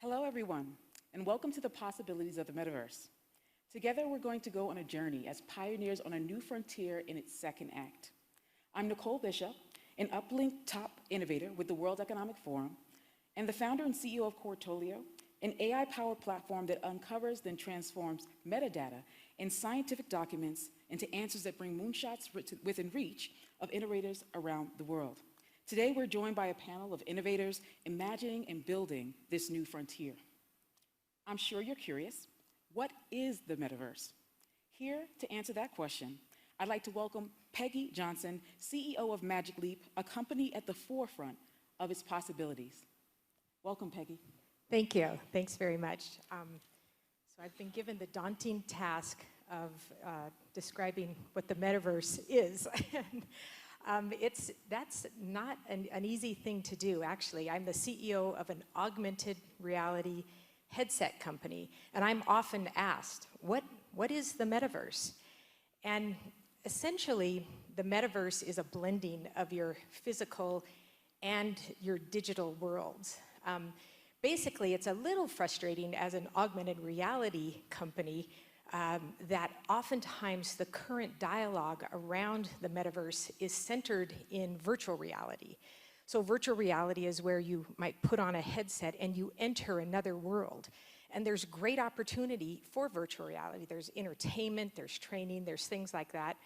Hello, everyone, and welcome to the possibilities of the metaverse. Together, we're going to go on a journey as pioneers on a new frontier in its second act. I'm Nicole Bishop, an uplink top innovator with the World Economic Forum, and the founder and CEO of Cortolio, an AI-powered platform that uncovers then transforms metadata and scientific documents into answers that bring moonshots within reach of innovators around the world. Today, we're joined by a panel of innovators imagining and building this new frontier. I'm sure you're curious, what is the metaverse? Here to answer that question, I'd like to welcome Peggy Johnson, CEO of Magic Leap, a company at the forefront of its possibilities. Welcome, Peggy. Thank you. Thanks very much. So I've been given the daunting task of describing what the metaverse is. That's not an easy thing to do, actually. I'm the CEO of an augmented reality headset company, and I'm often asked, what is the metaverse? And essentially, the metaverse is a blending of your physical and your digital worlds. Basically, it's a little frustrating as an augmented reality company that oftentimes the current dialogue around the metaverse is centered in virtual reality. So virtual reality is where you might put on a headset and you enter another world. And there's great opportunity for virtual reality. There's entertainment, there's training, there's things like that.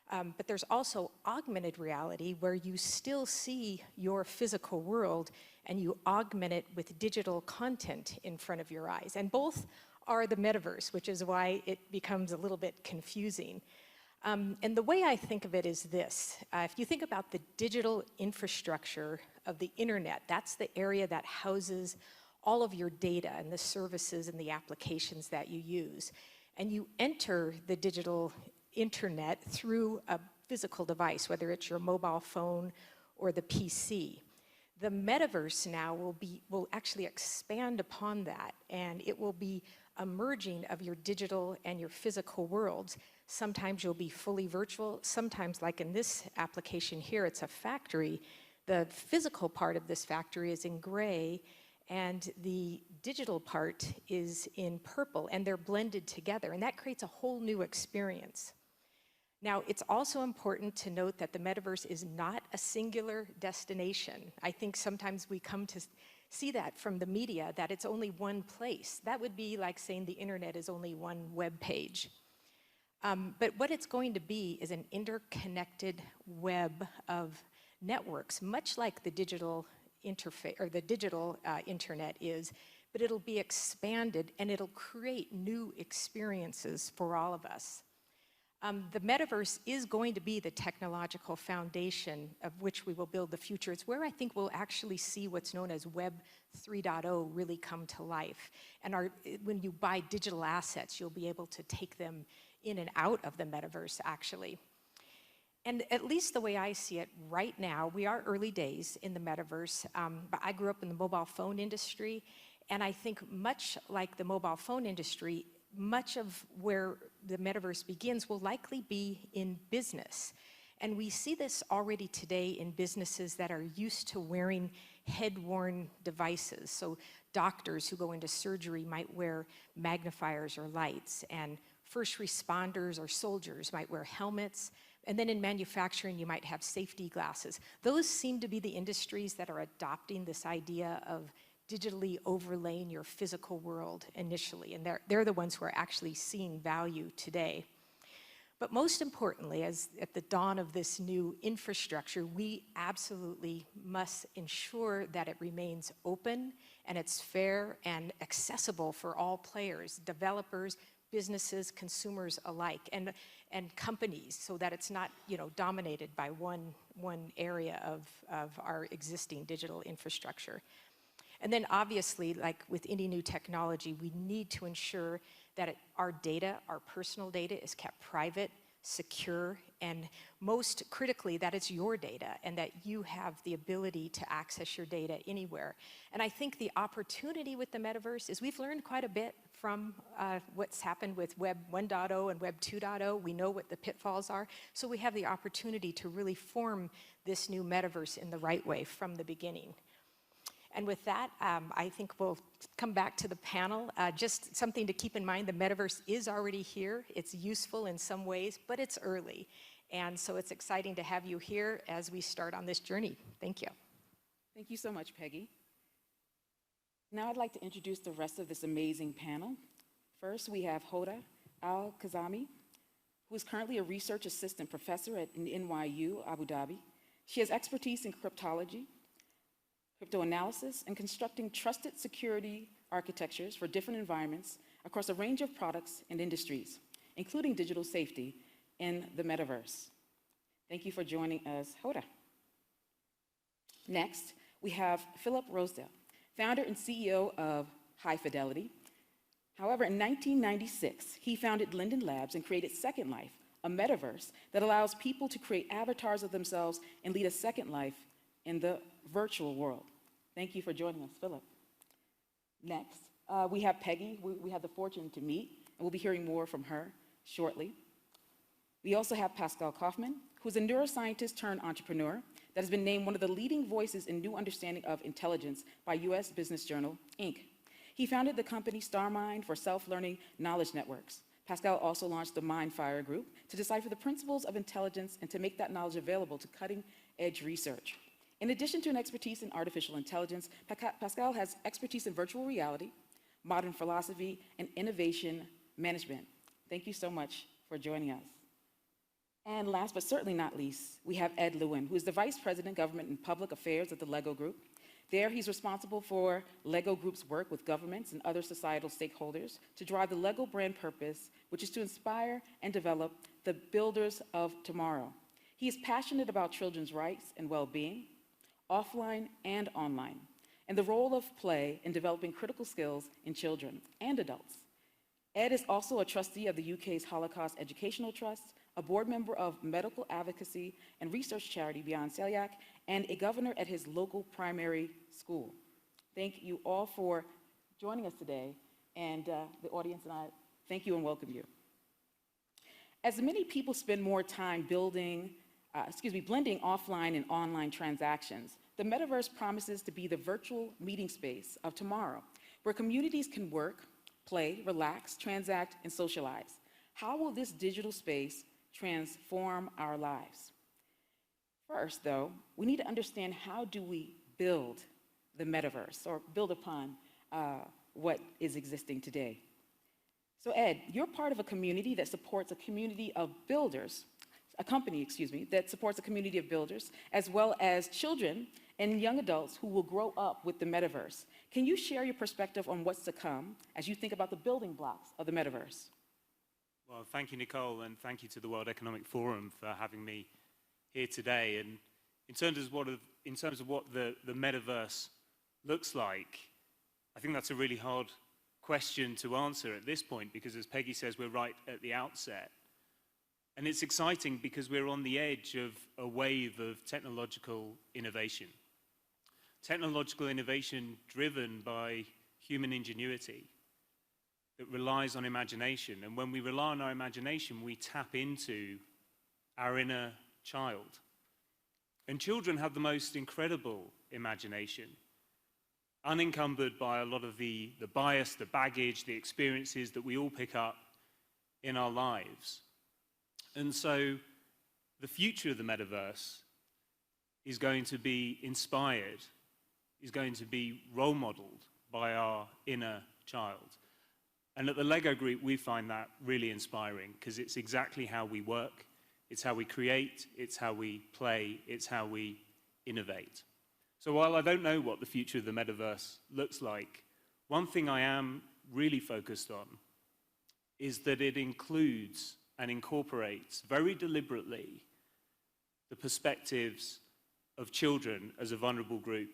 But there's also augmented reality where you still see your physical world and you augment it with digital content in front of your eyes. And both are the metaverse, which is why it becomes a little bit confusing. And the way I think of it is this. If you think about the digital infrastructure of the internet, that's the area that houses all of your data and the services and the applications that you use. And you enter the digital internet through a physical device, whether it's your mobile phone or the PC. The metaverse now will actually expand upon that, and it will be a merging of your digital and your physical worlds. Sometimes you'll be fully virtual, sometimes, like in this application here, it's a factory. The physical part of this factory is in gray, and the digital part is in purple, and they're blended together, and that creates a whole new experience. Now, it's also important to note that the metaverse is not a singular destination. I think sometimes we come to see that from the media, that it's only one place. That would be like saying the internet is only one web page. But what it's going to be is an interconnected web of networks, much like the digital interface or the digital internet is, but it'll be expanded and it'll create new experiences for all of us. The metaverse is going to be the technological foundation of which we will build the future. It's where I think we'll actually see what's known as Web 3.0 really come to life. And when you buy digital assets, you'll be able to take them in and out of the metaverse, actually. And at least the way I see it right now, we are early days in the metaverse, but I grew up in the mobile phone industry, and I think much like the mobile phone industry, much of where the metaverse begins will likely be in business. And we see this already today in businesses that are used to wearing head-worn devices. So doctors who go into surgery might wear magnifiers or lights, and first responders or soldiers might wear helmets. And then in manufacturing, you might have safety glasses. Those seem to be the industries that are adopting this idea of digitally overlaying your physical world initially, and they're the ones who are actually seeing value today. But most importantly, as at the dawn of this new infrastructure, we absolutely must ensure that it remains open and it's fair and accessible for all players, developers, businesses, consumers alike, and companies, so that it's not, dominated by one area of our existing digital infrastructure. And then obviously, like with any new technology, we need to ensure that our data, our personal data, is kept private, secure, and most critically, that it's your data and that you have the ability to access your data anywhere. And I think the opportunity with the metaverse is we've learned quite a bit from what's happened with Web 1.0 and Web 2.0. We know what the pitfalls are, so we have the opportunity to really form this new metaverse in the right way from the beginning. And with that, I think we'll come back to the panel. Just something to keep in mind, the metaverse is already here. It's useful in some ways, but it's early. And so it's exciting to have you here as we start on this journey. Thank you. Thank you so much, Peggy. Now I'd like to introduce the rest of this amazing panel. First, we have Hoda Al-Kazami, who is currently a research assistant professor at NYU, Abu Dhabi. She has expertise in cryptology, cryptoanalysis, and constructing trusted security architectures for different environments across a range of products and industries, including digital safety in the metaverse. Thank you for joining us, Hoda. Next, we have Philip Rosedale, founder and CEO of High Fidelity. However, in 1996, he founded Linden Labs and created Second Life, a metaverse that allows people to create avatars of themselves and lead a second life in the virtual world. Thank you for joining us, Philip. Next, we have Peggy, we have the fortune to meet, and we'll be hearing more from her shortly. We also have Pascal Kaufman, who's a neuroscientist turned entrepreneur that has been named one of the leading voices in new understanding of intelligence by US Business Journal, Inc. He founded the company StarMind for self-learning knowledge networks. Pascal also launched the MindFire Group to decipher the principles of intelligence and to make that knowledge available to cutting-edge research. In addition to an expertise in artificial intelligence, Pascal has expertise in virtual reality, modern philosophy, and innovation management. Thank you so much for joining us. And last but certainly not least, we have Ed Lewin, who is the Vice President, Government and Public Affairs at the LEGO Group. There, he's responsible for LEGO Group's work with governments and other societal stakeholders to drive the LEGO brand purpose, which is to inspire and develop the builders of tomorrow. He is passionate about children's rights and well-being, offline and online, and the role of play in developing critical skills in children and adults. Ed is also a trustee of the UK's Holocaust Educational Trust, a board member of medical advocacy and research charity Beyond Celiac, and a governor at his local primary school. Thank you all for joining us today, and the audience and I thank you and welcome you. As many people spend more time blending offline and online transactions, the metaverse promises to be the virtual meeting space of tomorrow, where communities can work, play, relax, transact, and socialize. How will this digital space transform our lives? First, though, we need to understand, how do we build the metaverse or build upon what is existing today? So Ed, you're part of a community that supports a community of builders, a company, that supports a community of builders, as well as children and young adults who will grow up with the metaverse. Can you share your perspective on what's to come as you think about the building blocks of the metaverse? Well, thank you, Nicole, and thank you to the World Economic Forum for having me here today. And in terms of what the metaverse looks like, I think that's a really hard question to answer at this point, because as Peggy says, we're right at the outset. And it's exciting because we're on the edge of a wave of technological innovation. Technological innovation driven by human ingenuity that relies on imagination. And when we rely on our imagination, we tap into our inner child. And children have the most incredible imagination, unencumbered by a lot of the bias, the baggage, the experiences that we all pick up in our lives. And so the future of the metaverse is going to be inspired, is going to be role modeled by our inner child. And at the LEGO Group, we find that really inspiring, because it's exactly how we work, it's how we create, it's how we play, it's how we innovate. So while I don't know what the future of the metaverse looks like, one thing I am really focused on is that it includes and incorporates very deliberately the perspectives of children as a vulnerable group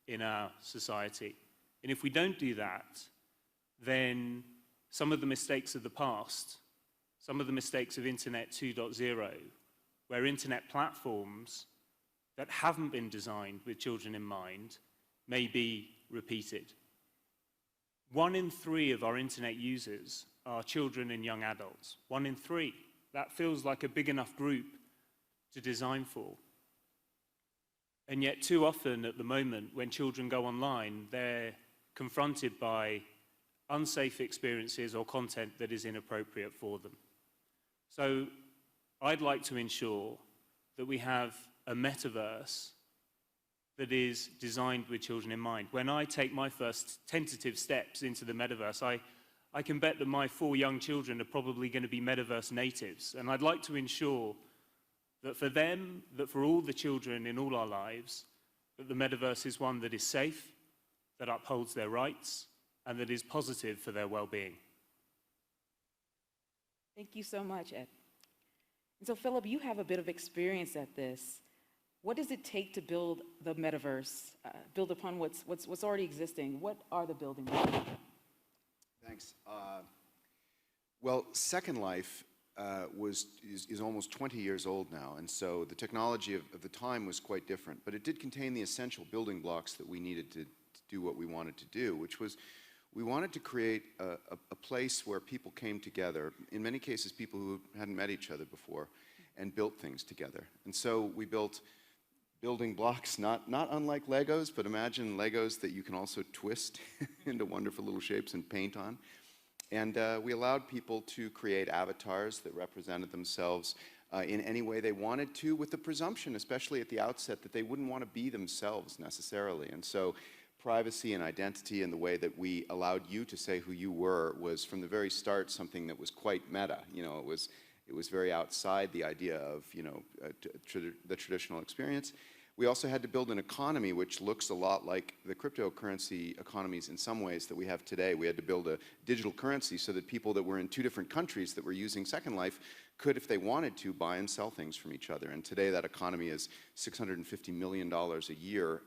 in our society. And if we don't do that, then some of the mistakes of the past, some of the mistakes of Internet 2.0, where Internet platforms that haven't been designed with children in mind may be repeated. 1 in 3 of our Internet users are children and young adults. 1 in 3. That feels like a big enough group to design for. And yet too often at the moment, when children go online, they're confronted by unsafe experiences or content that is inappropriate for them. So I'd like to ensure that we have a metaverse that is designed with children in mind. When I take my first tentative steps into the metaverse, I can bet that my 4 young children are probably going to be metaverse natives. And I'd like to ensure that for them, that for all the children in all our lives, that the metaverse is one that is safe, that upholds their rights, and that is positive for their well-being. Thank you so much, Ed. And so, Philip, you have a bit of experience at this. What does it take to build the metaverse, build upon what's already existing? What are the building blocks? Thanks. Well, Second Life is almost 20 years old now, and so the technology of the time was quite different, but it did contain the essential building blocks that we needed to do what we wanted to do, which was we wanted to create a place where people came together, in many cases people who hadn't met each other before, and built things together. And so we built building blocks, not unlike Legos, but imagine Legos that you can also twist into wonderful little shapes and paint on. And we allowed people to create avatars that represented themselves in any way they wanted to, with the presumption, especially at the outset, that they wouldn't want to be themselves necessarily. And so privacy and identity and the way that we allowed you to say who you were was from the very start something that was quite meta. You know, it was very outside the idea of, you know, the traditional experience. We also had to build an economy which looks a lot like the cryptocurrency economies in some ways that we have today. We had to build a digital currency so that people that were in 2 different countries that were using Second Life could, if they wanted to, buy and sell things from each other. And today that economy is $650 million a year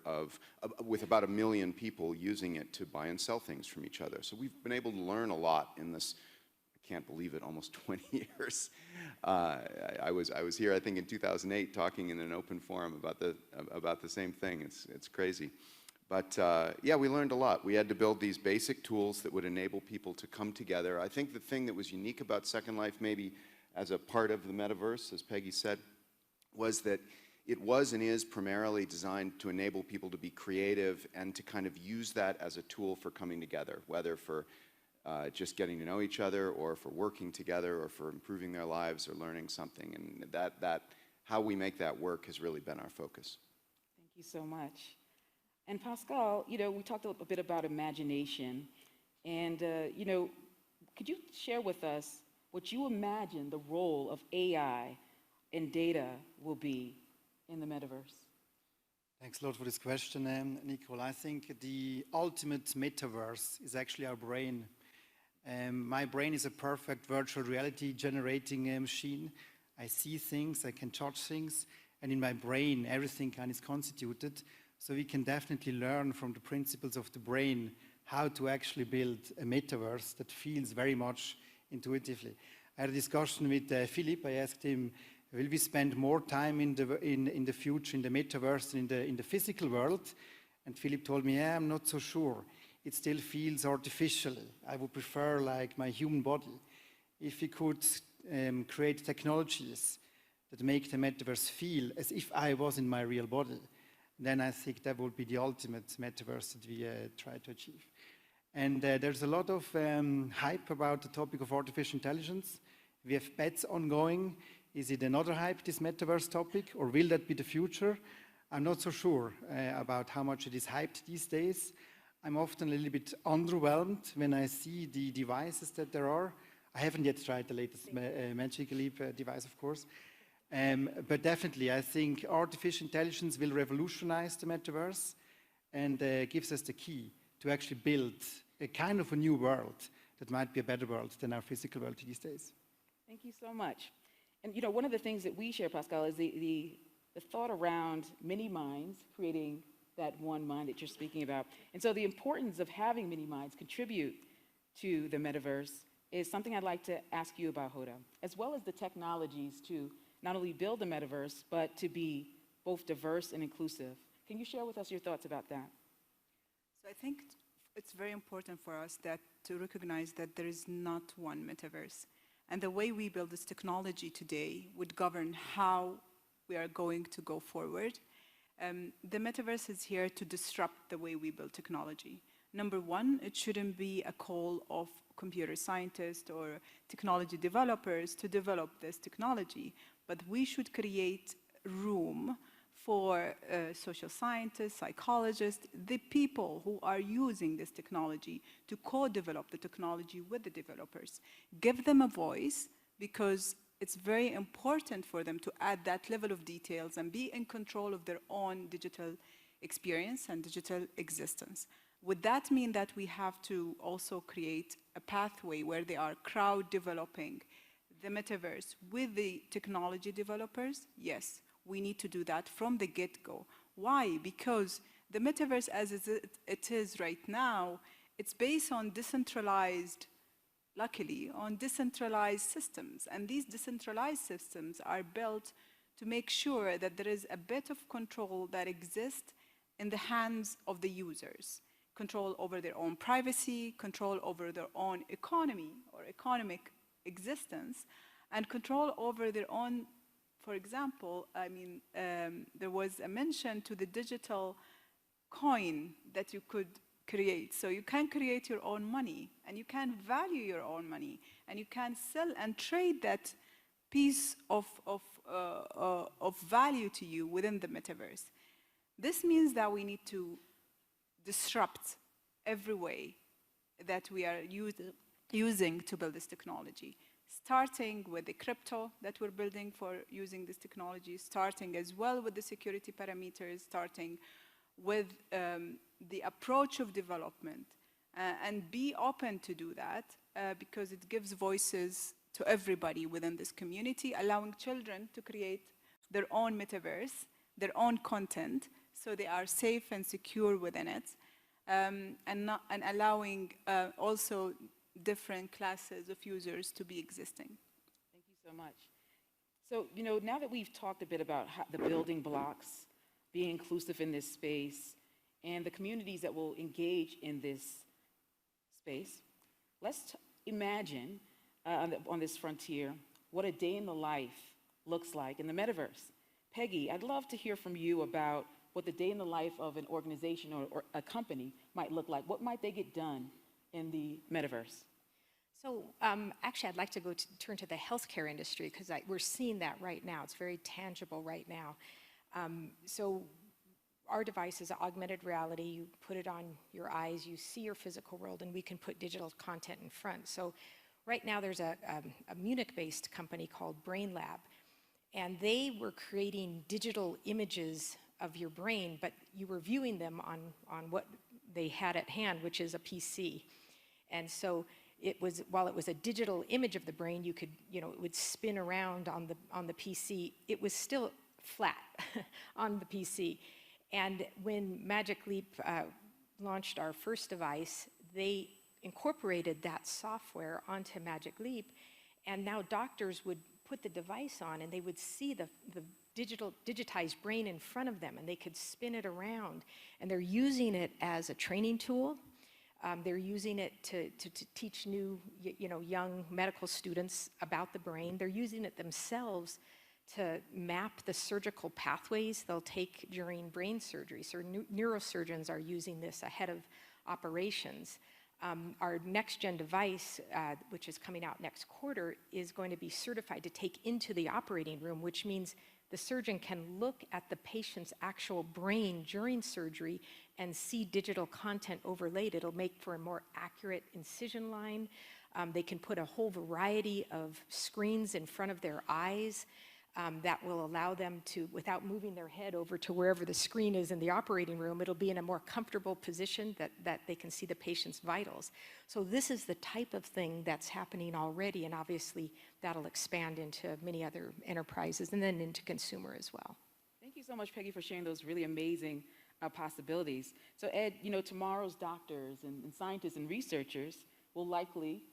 with about 1 million people using it to buy and sell things from each other. So we've been able to learn a lot in this, I can't believe it, almost 20 years. I was here, I think, in 2008, talking in an open forum about the same thing. It's crazy, but yeah, we learned a lot. We had to build these basic tools that would enable people to come together. I think the thing that was unique about Second Life, maybe as a part of the metaverse, as Peggy said, was that it was and is primarily designed to enable people to be creative and to kind of use that as a tool for coming together, whether for just getting to know each other, or for working together, or for improving their lives, or learning something. And that how we make that work has really been our focus. Thank you so much. And Pascal, you know, we talked a bit about imagination, and you know, could you share with us what you imagine the role of AI and data will be in the metaverse? Thanks a lot for this question, Nicole. I think the ultimate metaverse is actually our brain. My brain is a perfect virtual reality generating machine. I see things, I can touch things, and in my brain everything is constituted. So we can definitely learn from the principles of the brain how to actually build a metaverse that feels very much intuitively. I had a discussion with Philip. I asked him, will we spend more time in the future, in the metaverse, in the physical world? And Philip told me, yeah, I'm not so sure. It still feels artificial. I would prefer like my human body. If we could create technologies that make the metaverse feel as if I was in my real body, then I think that would be the ultimate metaverse that we try to achieve. And there's a lot of hype about the topic of artificial intelligence. We have bets ongoing. Is it another hype, this metaverse topic, or will that be the future? I'm not so sure about how much it is hyped these days. I'm often a little bit underwhelmed when I see the devices that there are. I haven't yet tried the latest Magic Leap device, of course. But definitely, I think artificial intelligence will revolutionize the metaverse and gives us the key to actually build a kind of a new world that might be a better world than our physical world these days. Thank you so much. And you know, one of the things that we share, Pascal, is the thought around many minds creating that one mind that you're speaking about. And so the importance of having many minds contribute to the metaverse is something I'd like to ask you about, Hoda, as well as the technologies to not only build the metaverse, but to be both diverse and inclusive. Can you share with us your thoughts about that? So I think it's very important for us to recognize that there is not one metaverse. And the way we build this technology today would govern how we are going to go forward. The metaverse is here to disrupt the way we build technology. Number one, it shouldn't be a call of computer scientists or technology developers to develop this technology, but we should create room for social scientists, psychologists, the people who are using this technology to co-develop the technology with the developers. Give them a voice, because it's very important for them to add that level of details and be in control of their own digital experience and digital existence. Would that mean that we have to also create a pathway where they are crowd developing the metaverse with the technology developers? Yes, we need to do that from the get-go. Why? Because the metaverse as it is right now, it's based on decentralized, luckily, on decentralized systems. And these decentralized systems are built to make sure that there is a bit of control that exists in the hands of the users. Control over their own privacy, control over their own economy or economic existence, and control over their own, for example, there was a mention to the digital coin that you could create. So you can create your own money, and you can value your own money, and you can sell and trade that piece of value to you within the metaverse. This means that we need to disrupt every way that we are using to build this technology, starting with the crypto that we're building for using this technology, starting as well with the security parameters, starting with the approach of development, and be open to do that because it gives voices to everybody within this community, allowing children to create their own metaverse, their own content, so they are safe and secure within it, and allowing also different classes of users to be existing. Thank you so much. So, now that we've talked a bit about the building blocks, being inclusive in this space, and the communities that will engage in this space, let's imagine on this frontier what a day in the life looks like in the metaverse. Peggy, I'd love to hear from you about what the day in the life of an organization or a company might look like. What might they get done in the metaverse? So actually, I'd like to turn to the healthcare industry, because we're seeing that right now. It's very tangible right now. So our device is augmented reality. You put it on your eyes, you see your physical world, and we can put digital content in front. So right now there's a Munich-based company called Brain Lab, and they were creating digital images of your brain, but you were viewing them on what they had at hand, which is a PC. And so it was, while it was a digital image of the brain, you could, it would spin around on the PC. It was still flat on the PC. And when Magic Leap launched our first device, they incorporated that software onto Magic Leap, and now doctors would put the device on and they would see the digitized brain in front of them, and they could spin it around. And they're using it as a training tool. They're using it to teach new, young medical students about the brain. They're using it themselves to map the surgical pathways they'll take during brain surgery. So neurosurgeons are using this ahead of operations. Our next-gen device, which is coming out next quarter, is going to be certified to take into the operating room, which means the surgeon can look at the patient's actual brain during surgery and see digital content overlaid. It'll make for a more accurate incision line. They can put a whole variety of screens in front of their eyes that will allow them to, without moving their head over to wherever the screen is in the operating room, it'll be in a more comfortable position that they can see the patient's vitals. So this is the type of thing that's happening already, and obviously that'll expand into many other enterprises and then into consumer as well. Thank you so much, Peggy, for sharing those really amazing possibilities. So Ed, tomorrow's doctors and scientists and researchers will likely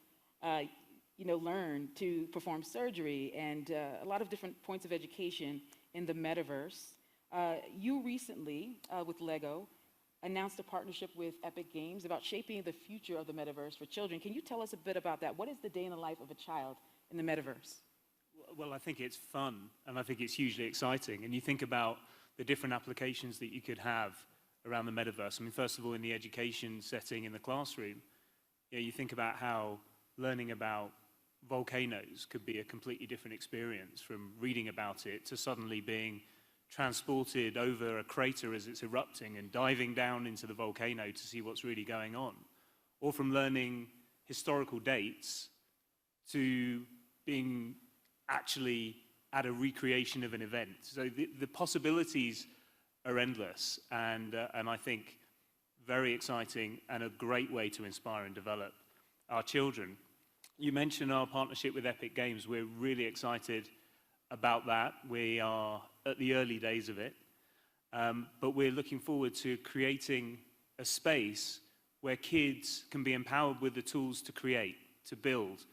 learn to perform surgery and a lot of different points of education in the metaverse. You recently, with Lego, announced a partnership with Epic Games about shaping the future of the metaverse for children. Can you tell us a bit about that? What is the day in the life of a child in the metaverse? Well, I think it's fun, and I think it's hugely exciting. And you think about the different applications that you could have around the metaverse. I mean, first of all, in the education setting in the classroom, you think about how learning about volcanoes could be a completely different experience, from reading about it to suddenly being transported over a crater as it's erupting and diving down into the volcano to see what's really going on. Or from learning historical dates to being actually at a recreation of an event. So the possibilities are endless, and I think very exciting and a great way to inspire and develop our children. You mentioned our partnership with Epic Games. We're really excited about that. We are at the early days of it, but we're looking forward to creating a space where kids can be empowered with the tools to create, to build,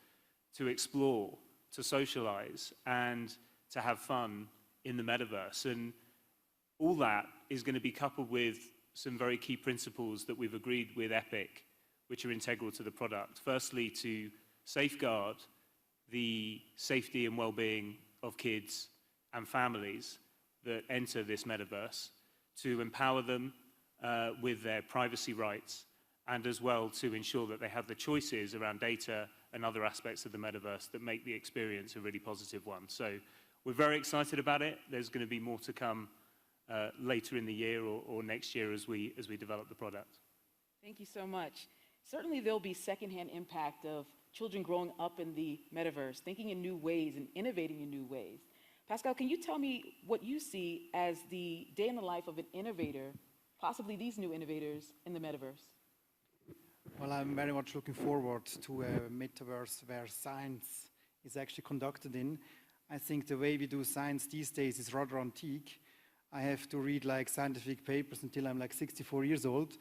to explore, to socialize, and to have fun in the metaverse. And all that is going to be coupled with some very key principles that we've agreed with Epic, which are integral to the product. Firstly, to safeguard the safety and well-being of kids and families that enter this metaverse, to empower them with their privacy rights, and as well to ensure that they have the choices around data and other aspects of the metaverse that make the experience a really positive one. So we're very excited about it. There's going to be more to come later in the year or next year as we develop the product. Thank you so much. Certainly there'll be secondhand impact of children growing up in the metaverse, thinking in new ways and innovating in new ways. Pascal, can you tell me what you see as the day in the life of an innovator, possibly these new innovators in the metaverse? Well, I'm very much looking forward to a metaverse where science is actually conducted in. I think the way we do science these days is rather antique. I have to read like scientific papers until I'm like 64 years old,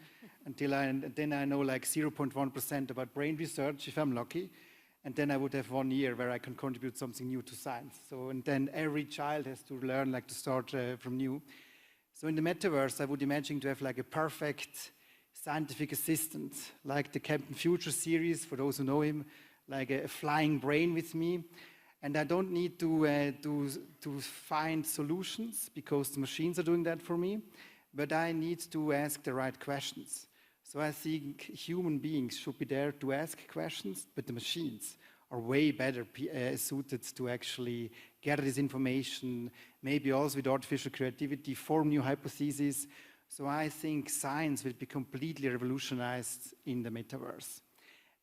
then I know like 0.1% about brain research if I'm lucky, and then I would have 1 year where I can contribute something new to science. So, and then every child has to learn like to start from new. So in the metaverse, I would imagine to have like a perfect scientific assistant, like the Captain Future series, for those who know him, like a flying brain with me. And I don't need to find solutions because the machines are doing that for me, but I need to ask the right questions. So I think human beings should be there to ask questions, but the machines are way better suited to actually gather this information, maybe also with artificial creativity, form new hypotheses. So I think science will be completely revolutionized in the metaverse.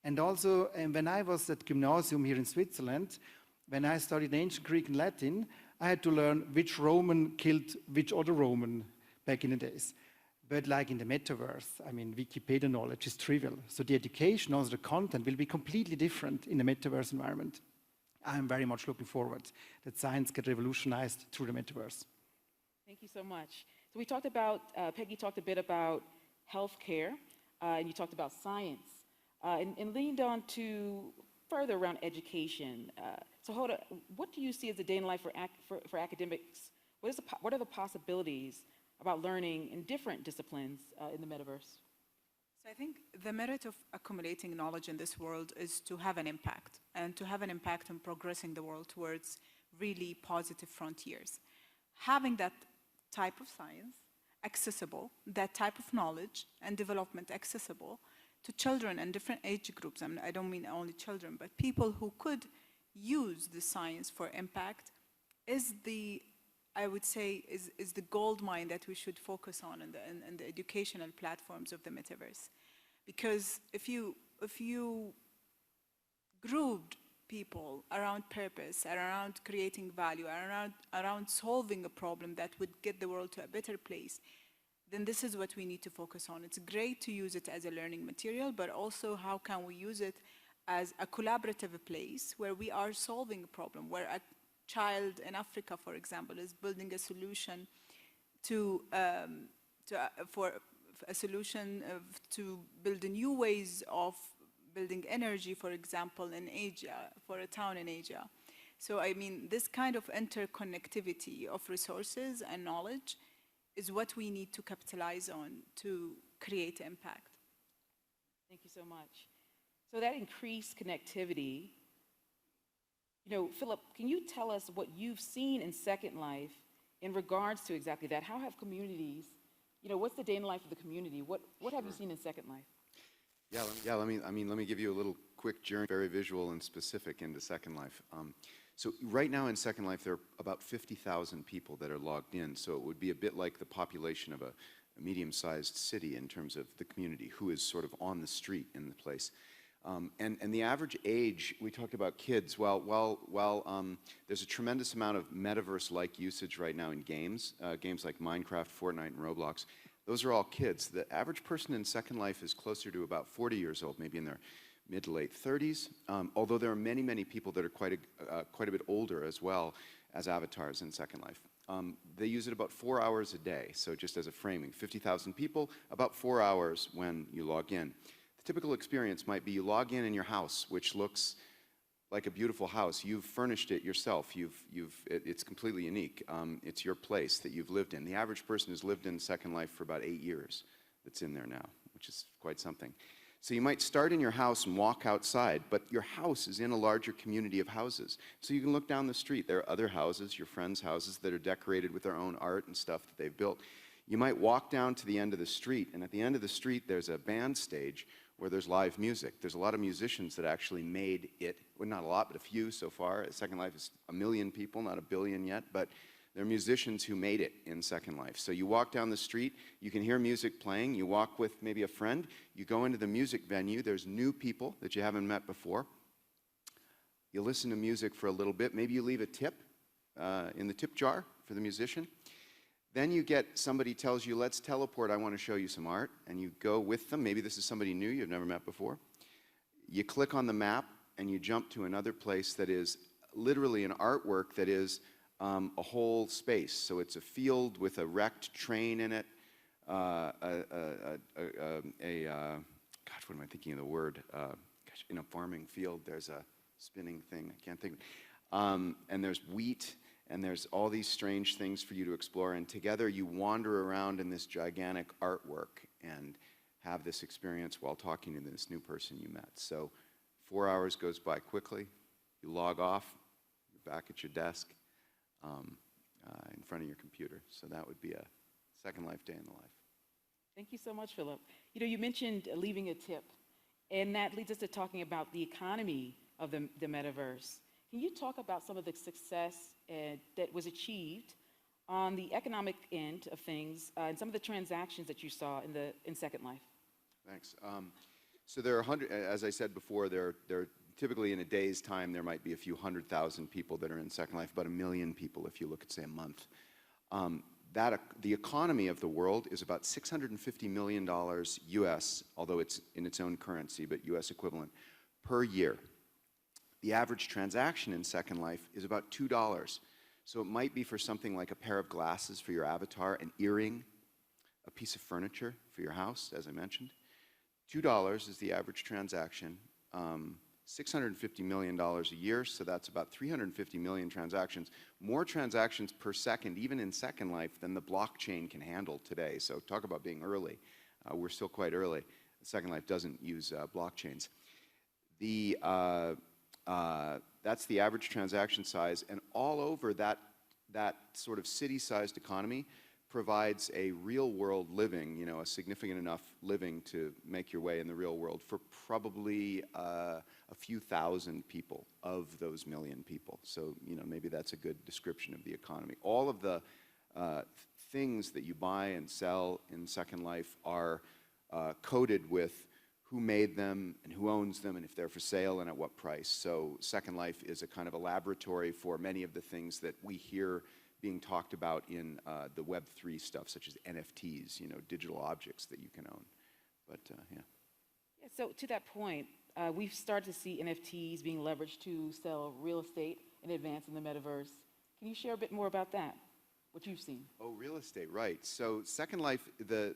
And also, when I was at Gymnasium here in Switzerland, when I studied ancient Greek and Latin, I had to learn which Roman killed which other Roman back in the days. But like in the metaverse, I mean, Wikipedia knowledge is trivial. So the education, also the content, will be completely different in the metaverse environment. I'm very much looking forward that science get revolutionized through the metaverse. Thank you so much. So we talked about, Peggy talked a bit about healthcare, and you talked about science, and leaned on to further around education. So Hoda, what do you see as a day in life for academics? What are the possibilities about learning in different disciplines in the metaverse? So I think the merit of accumulating knowledge in this world is to have an impact, and to have an impact in progressing the world towards really positive frontiers. Having that type of science accessible, that type of knowledge and development accessible to children and different age groups. I mean, I don't mean only children, but people who could use the science for impact is the, I would say, is the gold mine that we should focus on in the educational platforms of the metaverse. Because if you grouped people around purpose, around creating value, around solving a problem that would get the world to a better place, then this is what we need to focus on. It's great to use it as a learning material, but also how can we use it as a collaborative place where we are solving a problem, where a child in Africa, for example, is building a solution to build new ways of building energy, for example, in Asia, for a town in Asia. So I mean, this kind of interconnectivity of resources and knowledge is what we need to capitalize on to create impact. Thank you so much. So that increased connectivity, you know, Philip, can you tell us what you've seen in Second Life in regards to exactly that, how have communities, what's the day in the life of the community? What have you seen in Second Life? Let me give you a little quick journey, very visual and specific into Second Life. So right now in Second Life, there are about 50,000 people that are logged in. So it would be a bit like the population of a medium-sized city in terms of the community who is sort of on the street in the place. And the average age, we talked about kids, there's a tremendous amount of metaverse-like usage right now in games, games like Minecraft, Fortnite, and Roblox. Those are all kids. The average person in Second Life is closer to about 40 years old, maybe in their mid to late 30s, although there are many, many people that are quite a bit older as well as avatars in Second Life. They use it about 4 hours a day, so just as a framing, 50,000 people, about 4 hours when you log in. The typical experience might be you log in your house, which looks like a beautiful house. You've furnished it yourself. It's completely unique. It's your place that you've lived in. The average person has lived in Second Life for about 8 years that's in there now, which is quite something. So you might start in your house and walk outside, but your house is in a larger community of houses. So you can look down the street. There are other houses, your friends' houses, that are decorated with their own art and stuff that they've built. You might walk down to the end of the street, and at the end of the street there's a band stage where there's live music. There's a lot of musicians that actually made it, well, not a lot, but a few so far. Second Life is 1 million people, not 1 billion yet, but there are musicians who made it in Second Life. So you walk down the street, you can hear music playing, you walk with maybe a friend, you go into the music venue, there's new people that you haven't met before. You listen to music for a little bit, maybe you leave a tip in the tip jar for the musician. Then you get somebody tells you, let's teleport, I want to show you some art, and you go with them. Maybe this is somebody new you've never met before. You click on the map and you jump to another place that is literally an artwork that is a whole space. So it's a field with a wrecked train in it, gosh, what am I thinking of the word? In a farming field, there's a spinning thing, I can't think of it. And there's wheat, and there's all these strange things for you to explore, and together you wander around in this gigantic artwork and have this experience while talking to this new person you met. So 4 hours goes by quickly, you log off, you're back at your desk in front of your computer. So that would be a Second Life day in the life. Thank you so much, Philip. You mentioned leaving a tip, and that leads us to talking about the economy of the metaverse. Can you talk about some of the success that was achieved on the economic end of things and some of the transactions that you saw in Second Life? Thanks. So there are as I said before, there are typically in a day's time there might be a few 100,000 people that are in Second Life, about 1 million people if you look at, say, a month. The economy of the world is about $650 million US, although it's in its own currency, but US equivalent, per year. The average transaction in Second Life is about $2. So it might be for something like a pair of glasses for your avatar, an earring, a piece of furniture for your house, as I mentioned. $2 is the average transaction. $650 million a year, so that's about 350 million transactions. More transactions per second, even in Second Life, than the blockchain can handle today. So talk about being early. We're still quite early. Second Life doesn't use blockchains. That's the average transaction size, and all over that sort of city-sized economy provides a real-world living, a significant enough living to make your way in the real world for probably a few thousand people of those million people. So, maybe that's a good description of the economy. All of the things that you buy and sell in Second Life are coded with who made them and who owns them and if they're for sale and at what price. So Second Life is a kind of a laboratory for many of the things that we hear being talked about in the Web3 stuff, such as NFTs, digital objects that you can own. But, yeah. Yeah, so to that point, we've started to see NFTs being leveraged to sell real estate in advance in the metaverse. Can you share a bit more about that, what you've seen? Oh, real estate, right. So Second Life, the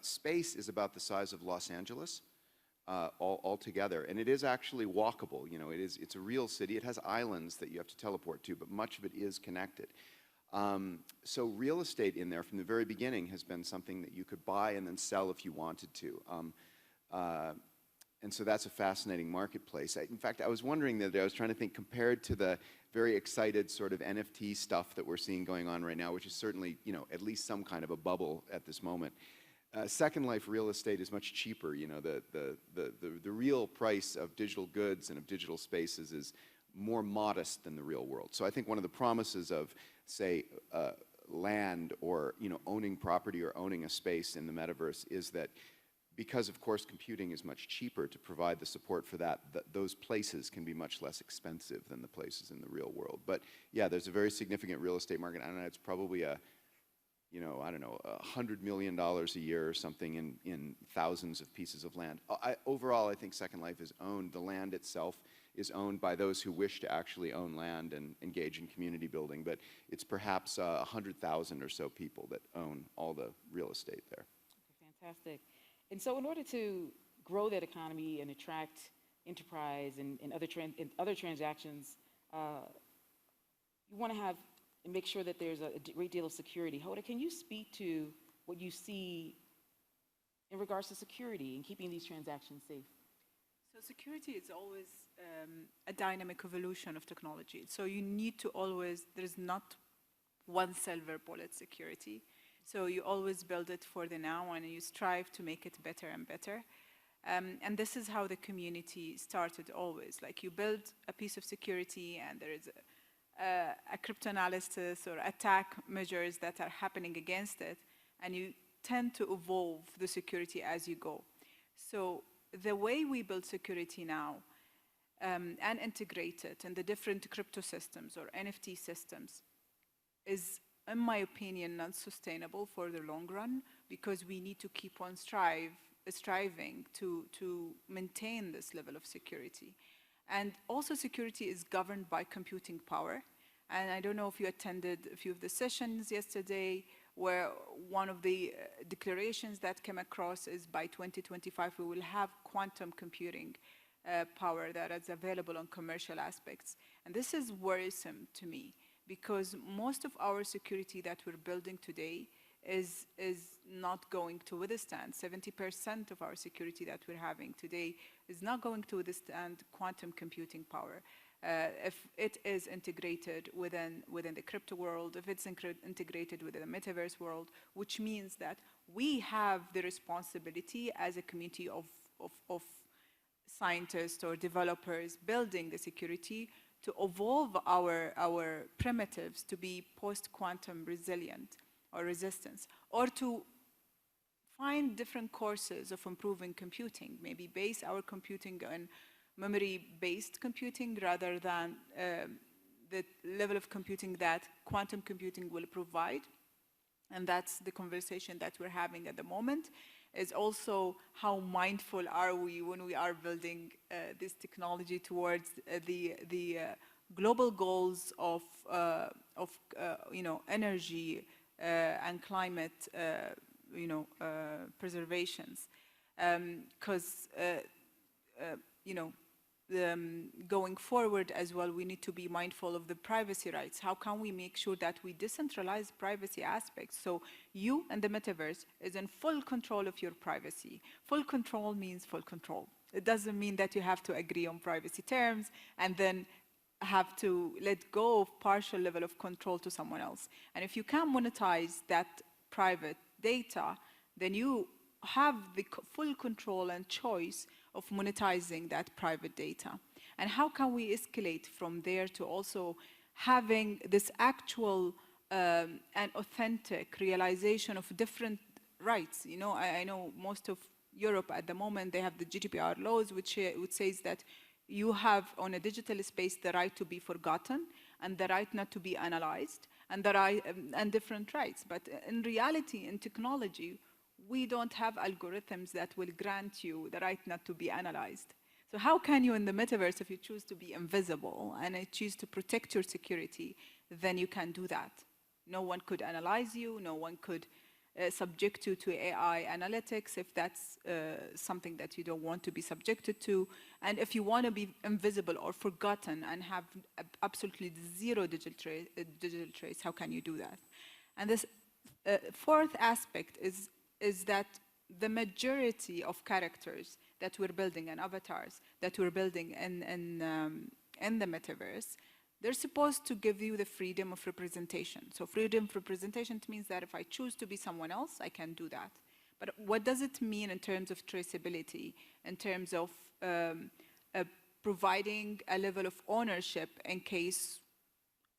space is about the size of Los Angeles all together, and it is actually walkable. It's a real city. It has islands that you have to teleport to, but much of it is connected. So real estate in there from the very beginning has been something that you could buy and then sell if you wanted to. And so that's a fascinating marketplace. In fact, I was wondering that I was trying to think, compared to the very excited sort of NFT stuff that we're seeing going on right now, which is certainly, you know, at least some kind of a bubble at this moment. Second Life real estate is much cheaper. You know, the real price of digital goods and of digital spaces is more modest than the real world. So I think one of the promises of, say, land or, you know, owning property or owning a space in the metaverse is that, because of course computing is much cheaper to provide the support for that, those places can be much less expensive than the places in the real world. But yeah, there's a very significant real estate market. I don't know, it's probably a, you know, I don't know, $100 million a year or something in thousands of pieces of land. Overall, I think Second Life is owned, the land itself is owned by those who wish to actually own land and engage in community building, but it's perhaps 100,000 or so people that own all the real estate there. Okay, fantastic. And so in order to grow that economy and attract enterprise and other transactions, you want to have and make sure that there's a great deal of security. Hoda, can you speak to what you see in regards to security and keeping these transactions safe? So security is always a dynamic evolution of technology. So you need to always, there's not one silver bullet security. So you always build it for the now and you strive to make it better and better. And this is how the community started always. Like you build a piece of security and there is a cryptanalysis or attack measures that are happening against it, and you tend to evolve the security as you go. So the way we build security now and integrate it in the different crypto systems or NFT systems is, in my opinion, not sustainable for the long run, because we need to keep on striving to maintain this level of security. And also security is governed by computing power. And I don't know if you attended a few of the sessions yesterday, where one of the declarations that came across is by 2025 we will have quantum computing power that is available on commercial aspects. And this is worrisome to me, because most of our security that we're building today is not going to withstand. 70% of our security that we're having today is not going to withstand quantum computing power. If it is integrated within the crypto world, if it's integrated within the metaverse world, which means that we have the responsibility as a community of scientists or developers building the security to evolve our primitives to be post-quantum resilient or resistance, or to find different courses of improving computing, maybe base our computing on memory-based computing rather than the level of computing that quantum computing will provide. And that's the conversation that we're having at the moment, is also how mindful are we when we are building this technology towards the global goals of energy and climate preservations, because going forward as well, we need to be mindful of the privacy rights. How can we make sure that we decentralize privacy aspects so you and the metaverse is in full control of your privacy? Full control means full control. It doesn't mean that you have to agree on privacy terms and then have to let go of partial level of control to someone else. And if you can monetize that private data, then you have the full control and choice of monetizing that private data. And how can we escalate from there to also having this actual and authentic realization of different rights? You know, I know most of Europe at the moment, they have the GDPR laws, which says that you have on a digital space the right to be forgotten and the right not to be analyzed and the right and different rights. But in reality, in technology, we don't have algorithms that will grant you the right not to be analyzed. So how can you in the metaverse, if you choose to be invisible and you choose to protect your security, then you can do that. No one could analyze you, no one could subject you to AI analytics if that's something that you don't want to be subjected to. And if you want to be invisible or forgotten and have absolutely zero digital trace, how can you do that? And this fourth aspect is that the majority of characters that we're building and avatars that we're building in the metaverse, they're supposed to give you the freedom of representation. So freedom of representation means that if I choose to be someone else, I can do that. But what does it mean in terms of traceability, in terms of providing a level of ownership in case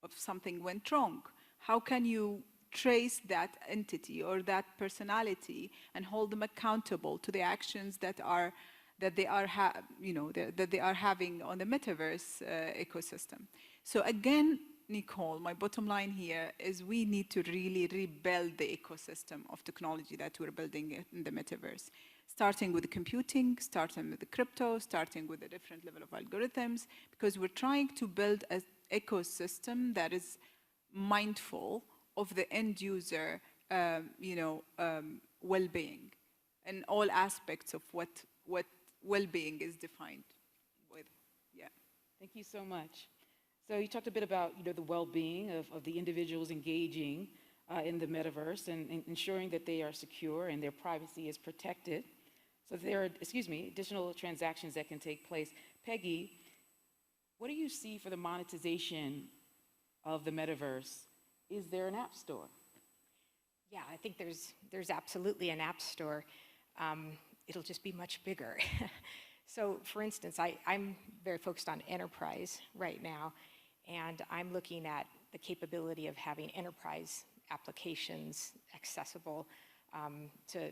of something went wrong? How can you trace that entity or that personality and hold them accountable to the actions that they are having on the metaverse ecosystem? So again, Nicole, my bottom line here is we need to really rebuild the ecosystem of technology that we're building in the metaverse, starting with the computing, starting with the crypto, starting with a different level of algorithms, because we're trying to build an ecosystem that is mindful of the end user, well-being, and all aspects of what well-being is defined with. Yeah. Thank you so much. So you talked a bit about the well-being of the individuals engaging in the metaverse and ensuring that they are secure and their privacy is protected. So there are, additional transactions that can take place. Peggy, what do you see for the monetization of the metaverse? Is there an app store? Yeah, I think there's absolutely an app store. It'll just be much bigger. So for instance, I'm very focused on enterprise right now, and I'm looking at the capability of having enterprise applications accessible to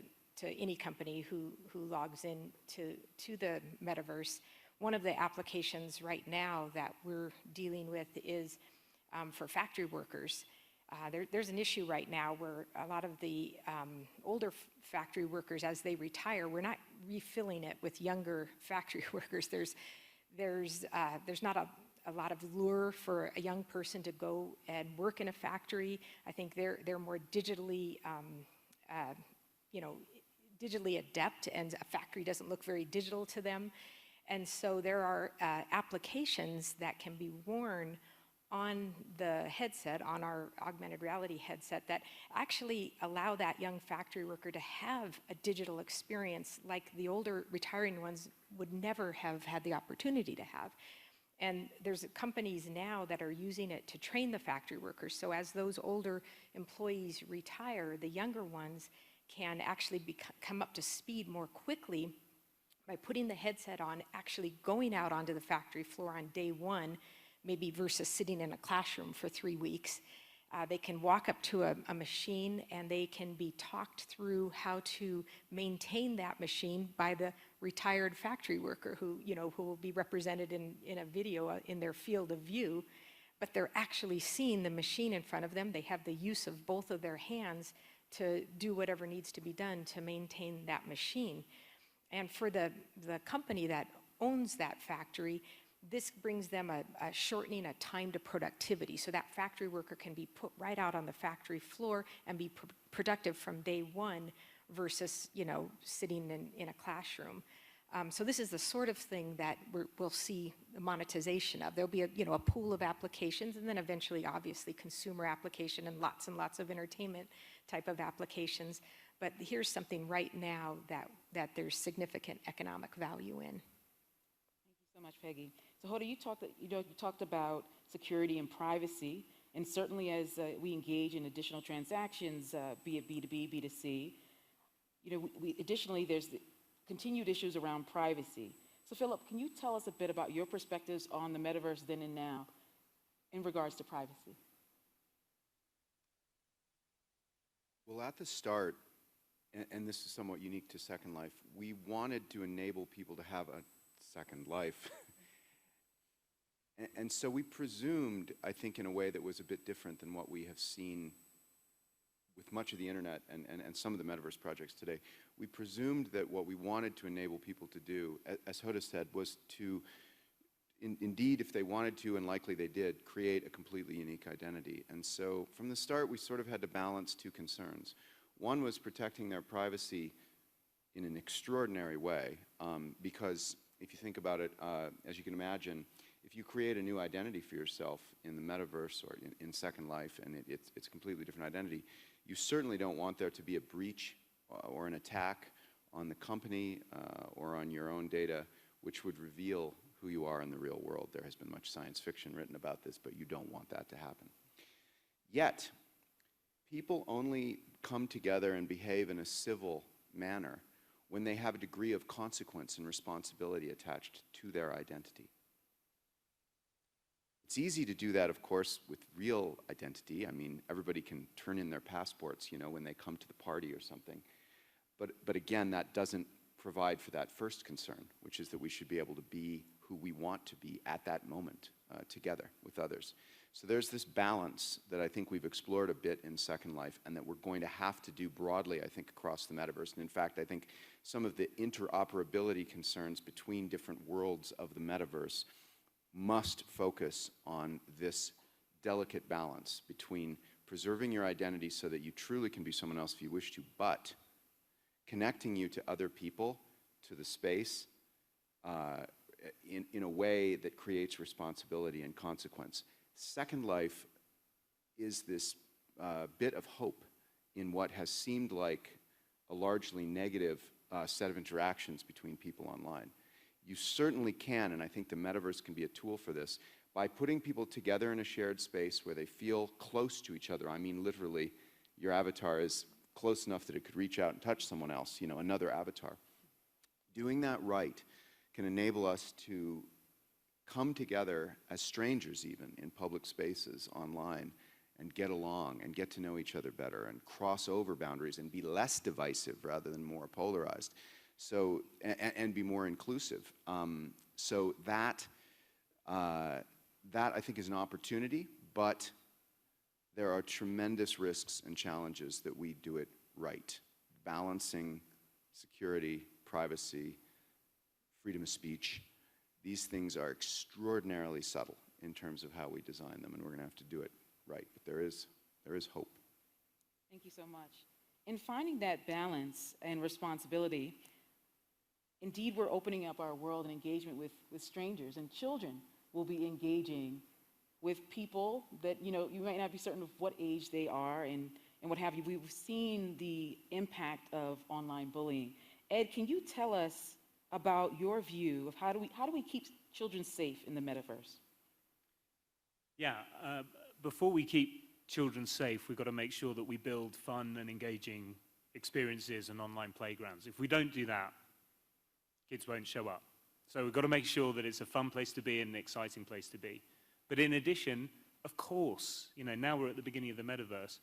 any company who logs in to the metaverse. One of the applications right now that we're dealing with is for factory workers. There's an issue right now where a lot of the older factory workers, as they retire, we're not refilling it with younger factory workers. There's not a lot of lure for a young person to go and work in a factory. I think they're more digitally, digitally adept, and a factory doesn't look very digital to them. And so there are applications that can be worn on the headset, on our augmented reality headset, that actually allow that young factory worker to have a digital experience like the older retiring ones would never have had the opportunity to have. And there's companies now that are using it to train the factory workers. So as those older employees retire, the younger ones can actually come up to speed more quickly by putting the headset on, actually going out onto the factory floor on day one, maybe versus sitting in a classroom for 3 weeks. They can walk up to a machine and they can be talked through how to maintain that machine by the retired factory worker who will be represented in a video in their field of view, but they're actually seeing the machine in front of them. They have the use of both of their hands to do whatever needs to be done to maintain that machine. And for the company that owns that factory, this brings them a shortening a time to productivity. So that factory worker can be put right out on the factory floor and be productive from day one versus, sitting in a classroom. So this is the sort of thing that we'll see the monetization of. There'll be a pool of applications, and then eventually, obviously, consumer application and lots of entertainment type of applications. But here's something right now that there's significant economic value in. Thank you so much, Peggy. So Hoda, you talked about security and privacy, and certainly as we engage in additional transactions, be it B2B, B2C, additionally there's the continued issues around privacy. So Philip, can you tell us a bit about your perspectives on the metaverse then and now in regards to privacy? Well, at the start, and this is somewhat unique to Second Life, we wanted to enable people to have a second life. And so we presumed, I think, in a way that was a bit different than what we have seen with much of the internet and some of the metaverse projects today. We presumed that what we wanted to enable people to do, as Hoda said, was to, indeed, if they wanted to, and likely they did, create a completely unique identity. And so from the start, we sort of had to balance two concerns. One was protecting their privacy in an extraordinary way, because if you think about it, as you can imagine, if you create a new identity for yourself in the metaverse or in Second Life, and it's a completely different identity, you certainly don't want there to be a breach or an attack on the company or on your own data, which would reveal who you are in the real world. There has been much science fiction written about this, but you don't want that to happen. Yet, people only come together and behave in a civil manner when they have a degree of consequence and responsibility attached to their identity. It's easy to do that, of course, with real identity. I mean, everybody can turn in their passports, you know, when they come to the party or something. But again, that doesn't provide for that first concern, which is that we should be able to be who we want to be at that moment together with others. So there's this balance that I think we've explored a bit in Second Life and that we're going to have to do broadly, I think, across the metaverse. And in fact, I think some of the interoperability concerns between different worlds of the metaverse must focus on this delicate balance between preserving your identity so that you truly can be someone else if you wish to, but connecting you to other people, to the space, in a way that creates responsibility and consequence. Second Life is this bit of hope in what has seemed like a largely negative set of interactions between people online. You certainly can, and I think the metaverse can be a tool for this, by putting people together in a shared space where they feel close to each other. I mean, literally, your avatar is close enough that it could reach out and touch someone else, you know, another avatar. Doing that right can enable us to come together as strangers even in public spaces online and get along and get to know each other better and cross over boundaries and be less divisive rather than more polarized. So, and be more inclusive. So that I think is an opportunity, but there are tremendous risks and challenges that we do it right. Balancing security, privacy, freedom of speech. These things are extraordinarily subtle in terms of how we design them, and we're going to have to do it right. But there is hope. Thank you so much. In finding that balance and responsibility, indeed, we're opening up our world and engagement with strangers, and children will be engaging with people that, you know, you might not be certain of what age they are and what have you. We've seen the impact of online bullying. Ed, can you tell us about your view of how do we keep children safe in the metaverse? Yeah, before we keep children safe, we've got to make sure that we build fun and engaging experiences and online playgrounds. If we don't do that, kids won't show up. So we've got to make sure that it's a fun place to be and an exciting place to be. But in addition, of course, you know, now we're at the beginning of the metaverse,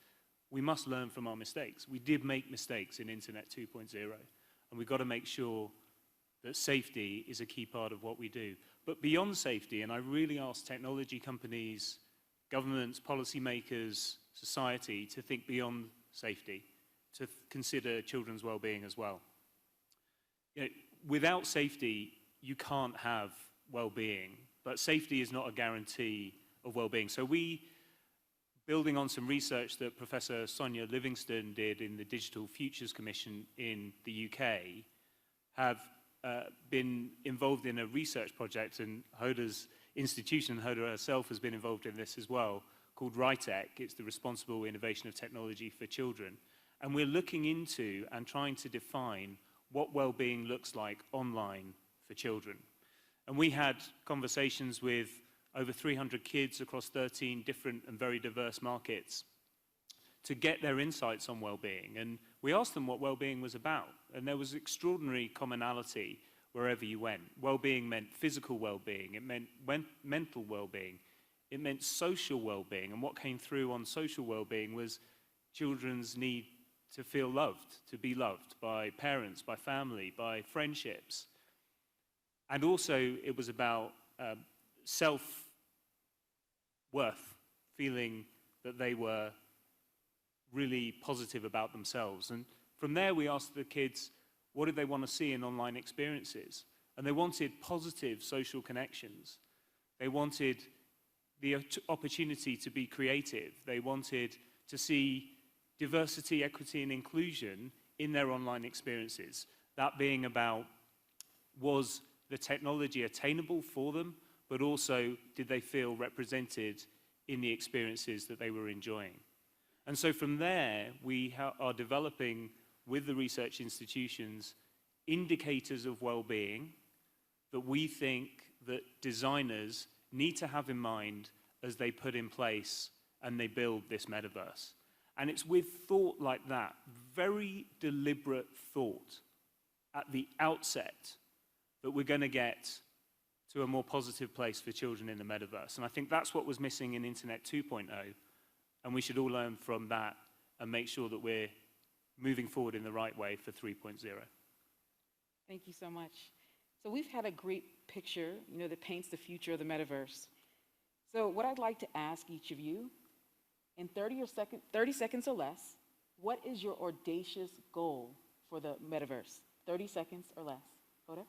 we must learn from our mistakes. We did make mistakes in Internet 2.0, and we've got to make sure that safety is a key part of what we do. But beyond safety, and I really ask technology companies, governments, policymakers, society to think beyond safety, to consider children's well-being as well. You know, without safety, you can't have well-being, but safety is not a guarantee of well-being. So we, building on some research that Professor Sonia Livingston did in the Digital Futures Commission in the UK, have been involved in a research project, and Hoda's institution, Hoda herself, has been involved in this as well, called RITEC. It's the Responsible Innovation of Technology for Children. And we're looking into and trying to define what well-being looks like online for children. And we had conversations with over 300 kids across 13 different and very diverse markets to get their insights on well-being. And we asked them what well-being was about. And there was extraordinary commonality wherever you went. Well-being meant physical well-being. It meant mental well-being. It meant social well-being. And what came through on social well-being was children's need to feel loved, to be loved by parents, by family, by friendships. And also it was about self-worth, feeling that they were really positive about themselves. And from there we asked the kids, what did they want to see in online experiences? And they wanted positive social connections. They wanted the opportunity to be creative. They wanted to see diversity, equity, and inclusion in their online experiences. That being about, was the technology attainable for them, but also did they feel represented in the experiences that they were enjoying? And so from there, we are developing with the research institutions indicators of well-being that we think that designers need to have in mind as they put in place and they build this metaverse. And it's with thought like that, very deliberate thought at the outset, that we're going to get to a more positive place for children in the metaverse. And I think that's what was missing in Internet 2.0, and we should all learn from that and make sure that we're moving forward in the right way for 3.0. Thank you so much. So we've had a great picture, that paints the future of the metaverse. So what I'd like to ask each of you, in 30 seconds or less, what is your audacious goal for the metaverse? 30 seconds or less. Hoda?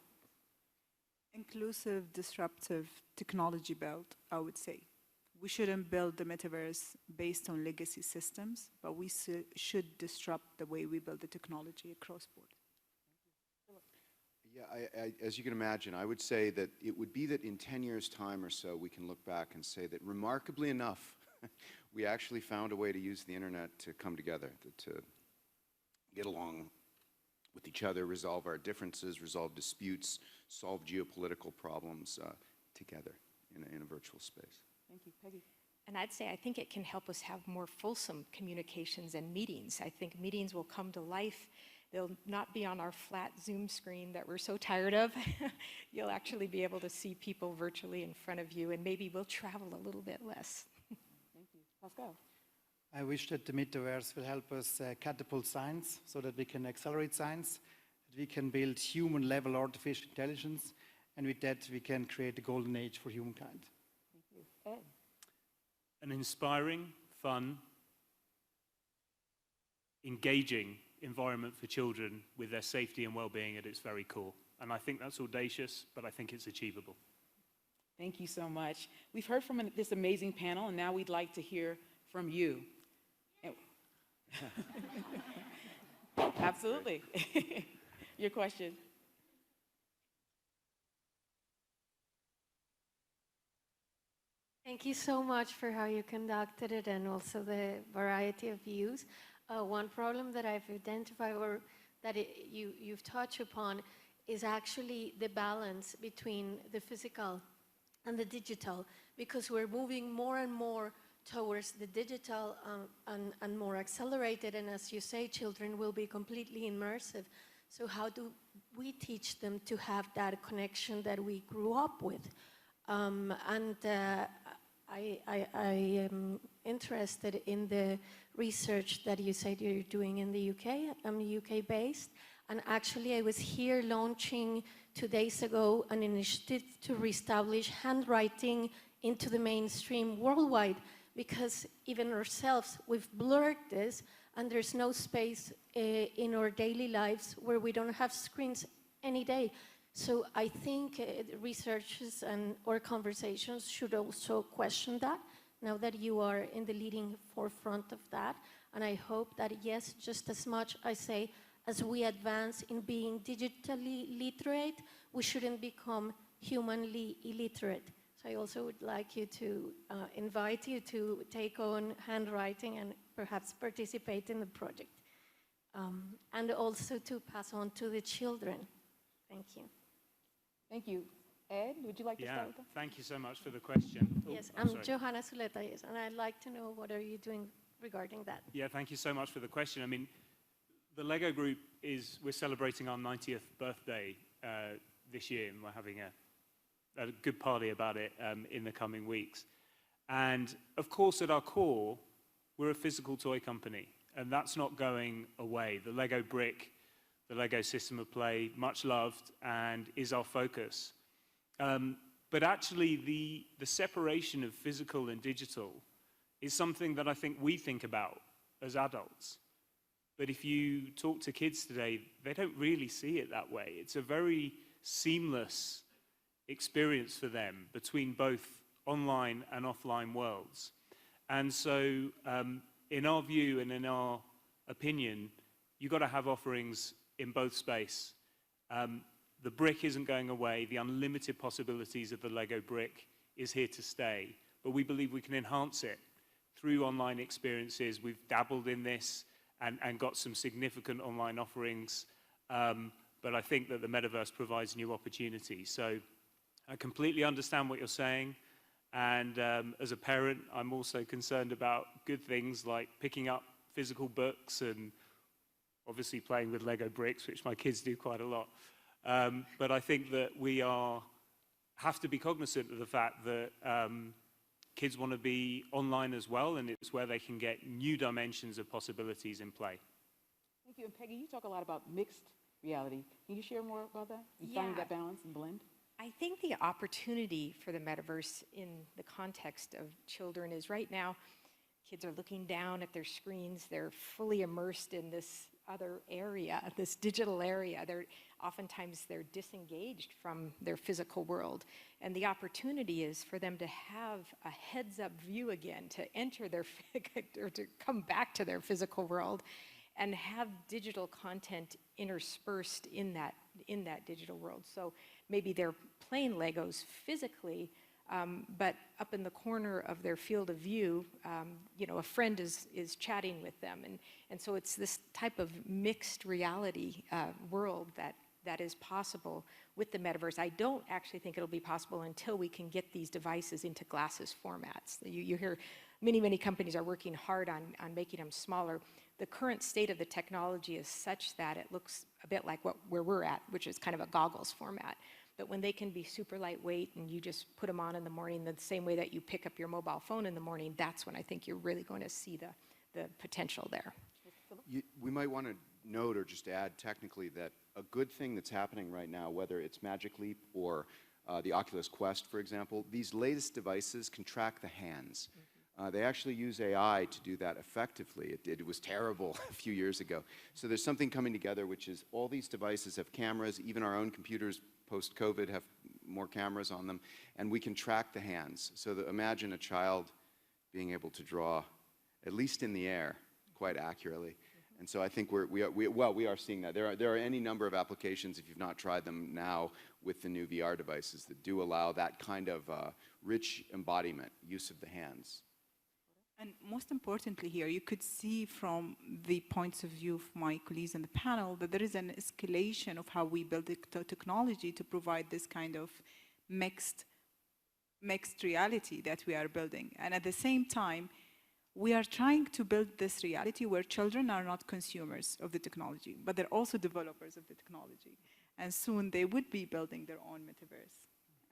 Inclusive, disruptive technology build, I would say. We shouldn't build the metaverse based on legacy systems, but we should disrupt the way we build the technology across board. Yeah, as you can imagine, I would say that it would be that in 10 years' time or so, we can look back and say that remarkably enough, we actually found a way to use the internet to come together, to get along with each other, resolve our differences, resolve disputes, solve geopolitical problems together in a virtual space. Thank you. Peggy? And I'd say I think it can help us have more fulsome communications and meetings. I think meetings will come to life. They'll not be on our flat Zoom screen that we're so tired of. You'll actually be able to see people virtually in front of you, and maybe we'll travel a little bit less. Thank you. Pascal? I wish that the metaverse will help us catapult science so that we can accelerate science, that we can build human-level artificial intelligence, and with that we can create a golden age for humankind. Thank you. Ed? An inspiring, fun, engaging environment for children with their safety and well-being at its very core. And I think that's audacious, but I think it's achievable. Thank you so much. We've heard from this amazing panel, and now we'd like to hear from you. Absolutely. Your question. Thank you so much for how you conducted it and also the variety of views. One problem that I've identified or that you've touched upon is actually the balance between the physical and the digital, because we're moving more and more towards the digital and more accelerated, and as you say, children will be completely immersive. So how do we teach them to have that connection that we grew up with? I am interested in the research that you said you're doing in the UK. I'm UK based, and actually I was here launching 2 days ago an initiative to reestablish handwriting into the mainstream worldwide, because even ourselves, we've blurred this, and there's no space in our daily lives where we don't have screens any day. So I think researchers and our conversations should also question that, now that you are in the leading forefront of that. And I hope that, yes, just as much, I say, as we advance in being digitally literate, we shouldn't become humanly illiterate. So I also would like you to invite you to take on handwriting and perhaps participate in the project. And also to pass on to the children. Thank you. Thank you. Ed, would you like to start with that? Thank you so much for the question. Yes, Oh, I'm sorry. Johanna Zuleta, yes, and I'd like to know what are you doing regarding that? Yeah, thank you so much for the question. I mean, the Lego Group we're celebrating our 90th birthday this year, and we're having a good party about it in the coming weeks. And of course, at our core, we're a physical toy company, and that's not going away. The Lego brick, the Lego system of play, much loved and is our focus. But actually, the separation of physical and digital is something that I think we think about as adults. But if you talk to kids today, they don't really see it that way. It's a very seamless experience for them between both online and offline worlds. And so, in our view and in our opinion, you've got to have offerings in both space. The brick isn't going away. The unlimited possibilities of the Lego brick is here to stay. But we believe we can enhance it through online experiences. We've dabbled in this and got some significant online offerings. but I think that the metaverse provides new opportunities. So I completely understand what you're saying. And as a parent, I'm also concerned about good things like picking up physical books and obviously playing with Lego bricks, which my kids do quite a lot. But I think that we have to be cognizant of the fact that kids want to be online as well, and it's where they can get new dimensions of possibilities in play. Thank you. And Peggy, you talk a lot about mixed reality. Can you share more about that and finding that balance and blend? I think the opportunity for the metaverse in the context of children is right now, kids are looking down at their screens, they're fully immersed in this other area, this digital area. Oftentimes they're disengaged from their physical world. And the opportunity is for them to have a heads-up view again, to enter their, or to come back to their physical world and have digital content interspersed in that digital world. So maybe they're playing Legos physically, but up in the corner of their field of view, a friend is chatting with them. And so it's this type of mixed reality world that is possible with the metaverse. I don't actually think it'll be possible until we can get these devices into glasses formats. You hear many companies are working hard on making them smaller. The current state of the technology is such that it looks a bit like where we're at, which is kind of a goggles format. But when they can be super lightweight and you just put them on in the morning the same way that you pick up your mobile phone in the morning, that's when I think you're really going to see the potential there. We might want to note or just add technically that a good thing that's happening right now, whether it's Magic Leap or the Oculus Quest, for example, these latest devices can track the hands. They actually use AI to do that effectively. It was terrible a few years ago. So there's something coming together, which is all these devices have cameras. Even our own computers post-COVID have more cameras on them, and we can track the hands. So imagine a child being able to draw, at least in the air, quite accurately. And so I think we are seeing that. There are any number of applications, if you've not tried them now, with the new VR devices that do allow that kind of rich embodiment, use of the hands. And most importantly here, you could see from the points of view of my colleagues in the panel that there is an escalation of how we build the technology to provide this kind of mixed reality that we are building. And at the same time, we are trying to build this reality where children are not consumers of the technology, but they're also developers of the technology. And soon they would be building their own metaverse.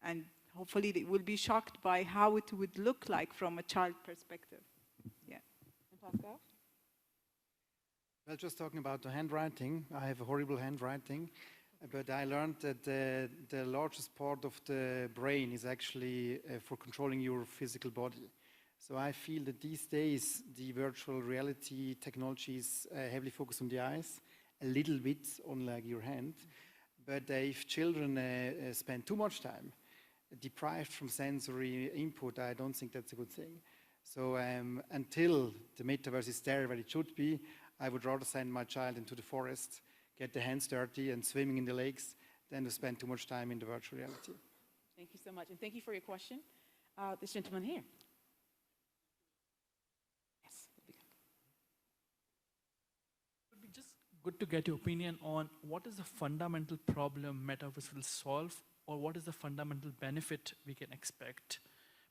And hopefully they will be shocked by how it would look like from a child perspective. Yeah. And Pascal? Well, just talking about the handwriting, I have a horrible handwriting, but I learned that the largest part of the brain is actually for controlling your physical body. So I feel that these days the virtual reality technology is heavily focused on the eyes, a little bit on like your hand. But if children spend too much time deprived from sensory input, I don't think that's a good thing. So until the metaverse is there where it should be, I would rather send my child into the forest, get the hands dirty and swimming in the lakes than to spend too much time in the virtual reality. Thank you so much. And thank you for your question. This gentleman here. Yes. It would be just good to get your opinion on what is the fundamental problem metaverse will solve, or what is the fundamental benefit we can expect?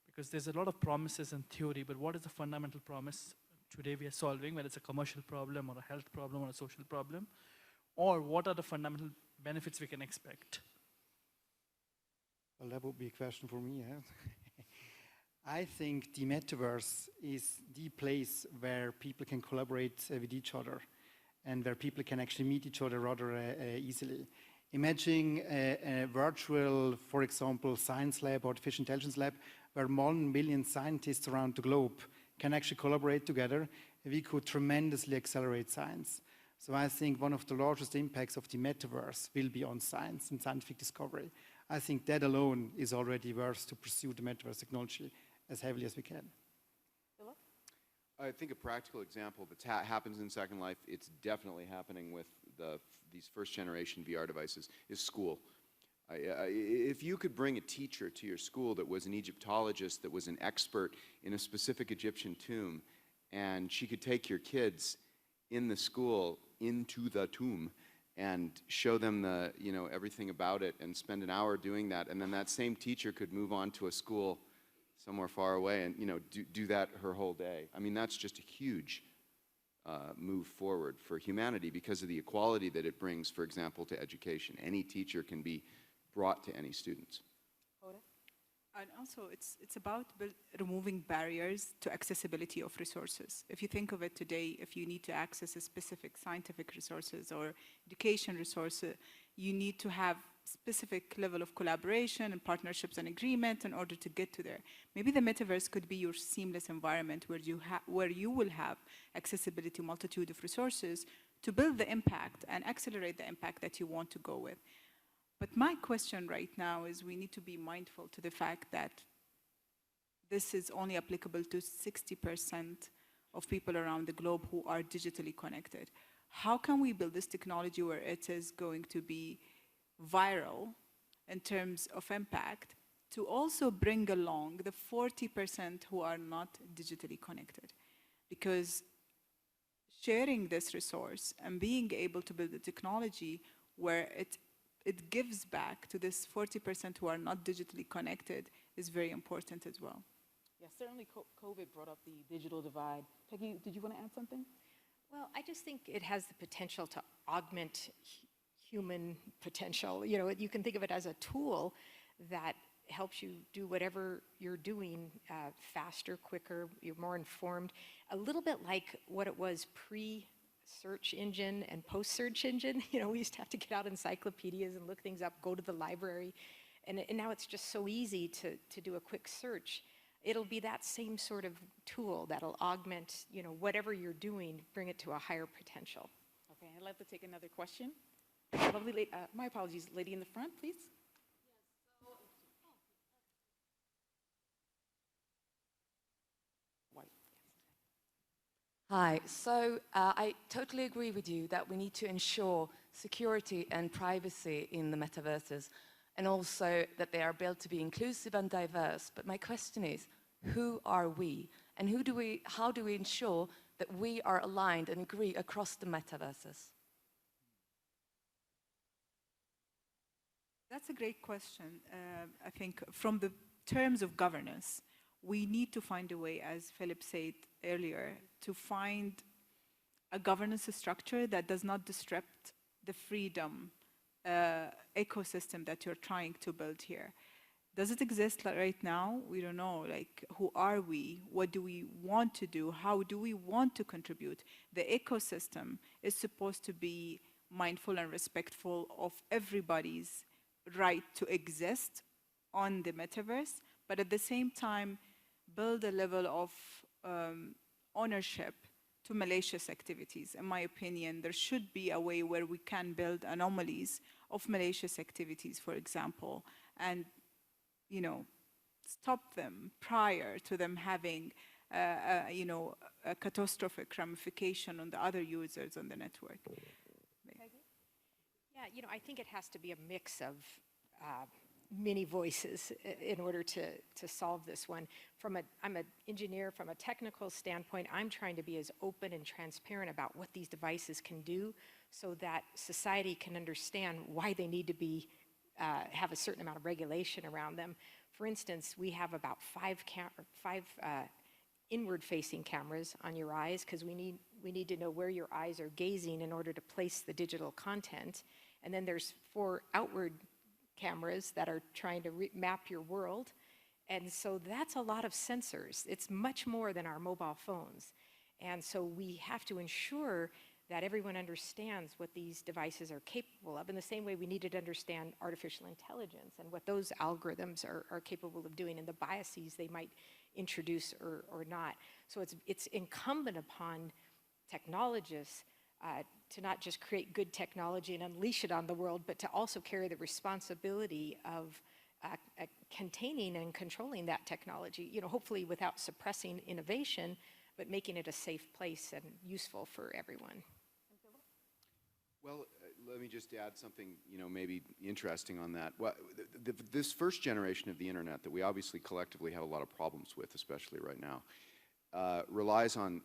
Because there's a lot of promises in theory, but what is the fundamental promise today we are solving, whether it's a commercial problem or a health problem or a social problem? Or what are the fundamental benefits we can expect? Well, that would be a question for me. I think the metaverse is the place where people can collaborate with each other and where people can actually meet each other rather easily. Imagine a virtual, for example, science lab or artificial intelligence lab where 1 million scientists around the globe can actually collaborate together. We could tremendously accelerate science. So I think one of the largest impacts of the metaverse will be on science and scientific discovery. I think that alone is already worth to pursue the metaverse technology as heavily as we can. Philip? I think a practical example that happens in Second Life, it's definitely happening with these first-generation VR devices, is school. If you could bring a teacher to your school that was an Egyptologist, that was an expert in a specific Egyptian tomb, and she could take your kids in the school into the tomb and show them the, you know, everything about it and spend an hour doing that, and then that same teacher could move on to a school somewhere far away and, you know, do that her whole day. I mean, that's just a huge move forward for humanity because of the equality that it brings, for example, to education. Any teacher can be brought to any students. And also, it's about removing barriers to accessibility of resources. If you think of it today, if you need to access a specific scientific resources or education resources, you need to have specific level of collaboration and partnerships and agreement in order to get to there. Maybe the metaverse could be your seamless environment where you will have accessibility to multitude of resources to build the impact and accelerate the impact that you want to go with. But my question right now is we need to be mindful to the fact that this is only applicable to 60% of people around the globe who are digitally connected. How can we build this technology where it is going to be viral in terms of impact to also bring along the 40% who are not digitally connected? Because sharing this resource and being able to build a technology where it gives back to this 40% who are not digitally connected is very important as well. Yeah, certainly COVID brought up the digital divide. Peggy, did you want to add something? Well, I just think it has the potential to augment human potential. You know, you can think of it as a tool that helps you do whatever you're doing faster, quicker, you're more informed. A little bit like what it was pre-search engine and post-search engine. You know, we used to have to get out encyclopedias and look things up, go to the library. And now it's just so easy to do a quick search. It'll be that same sort of tool that'll augment, you know, whatever you're doing, bring it to a higher potential. Okay, I'd like to take another question. Lovely lady, my apologies, lady in the front, please. White. Hi, so I totally agree with you that we need to ensure security and privacy in the metaverses, and also that they are built to be inclusive and diverse. But my question is, who are we? And how do we ensure that we are aligned and agree across the metaverses? That's a great question. I think from the terms of governance, we need to find a way, as Philip said earlier, to find a governance structure that does not disrupt the freedom ecosystem that you're trying to build here. Does it exist right now? We don't know. Like, who are we? What do we want to do? How do we want to contribute? The ecosystem is supposed to be mindful and respectful of everybody's right to exist on the metaverse, but at the same time, build a level of ownership to malicious activities. In my opinion, there should be a way where we can build anomalies of malicious activities, for example, and, you know, stop them prior to them having, you know, a catastrophic ramification on the other users on the network. Yeah, you know, I think it has to be a mix of many voices in order to solve this one. I'm an engineer. From a technical standpoint, I'm trying to be as open and transparent about what these devices can do so that society can understand why they need to be have a certain amount of regulation around them. For instance, we have about five inward-facing cameras on your eyes because we need to know where your eyes are gazing in order to place the digital content. And then there's 4 outward cameras that are trying to map your world. And so that's a lot of sensors. It's much more than our mobile phones. And so we have to ensure that everyone understands what these devices are capable of in the same way we needed to understand artificial intelligence and what those algorithms are capable of doing and the biases they might introduce or not. So it's incumbent upon technologists to not just create good technology and unleash it on the world, but to also carry the responsibility of containing and controlling that technology, you know, hopefully without suppressing innovation, but making it a safe place and useful for everyone. Well, let me just add something, you know, maybe interesting on that. Well, this first generation of the internet that we obviously collectively have a lot of problems with, especially right now, relies on,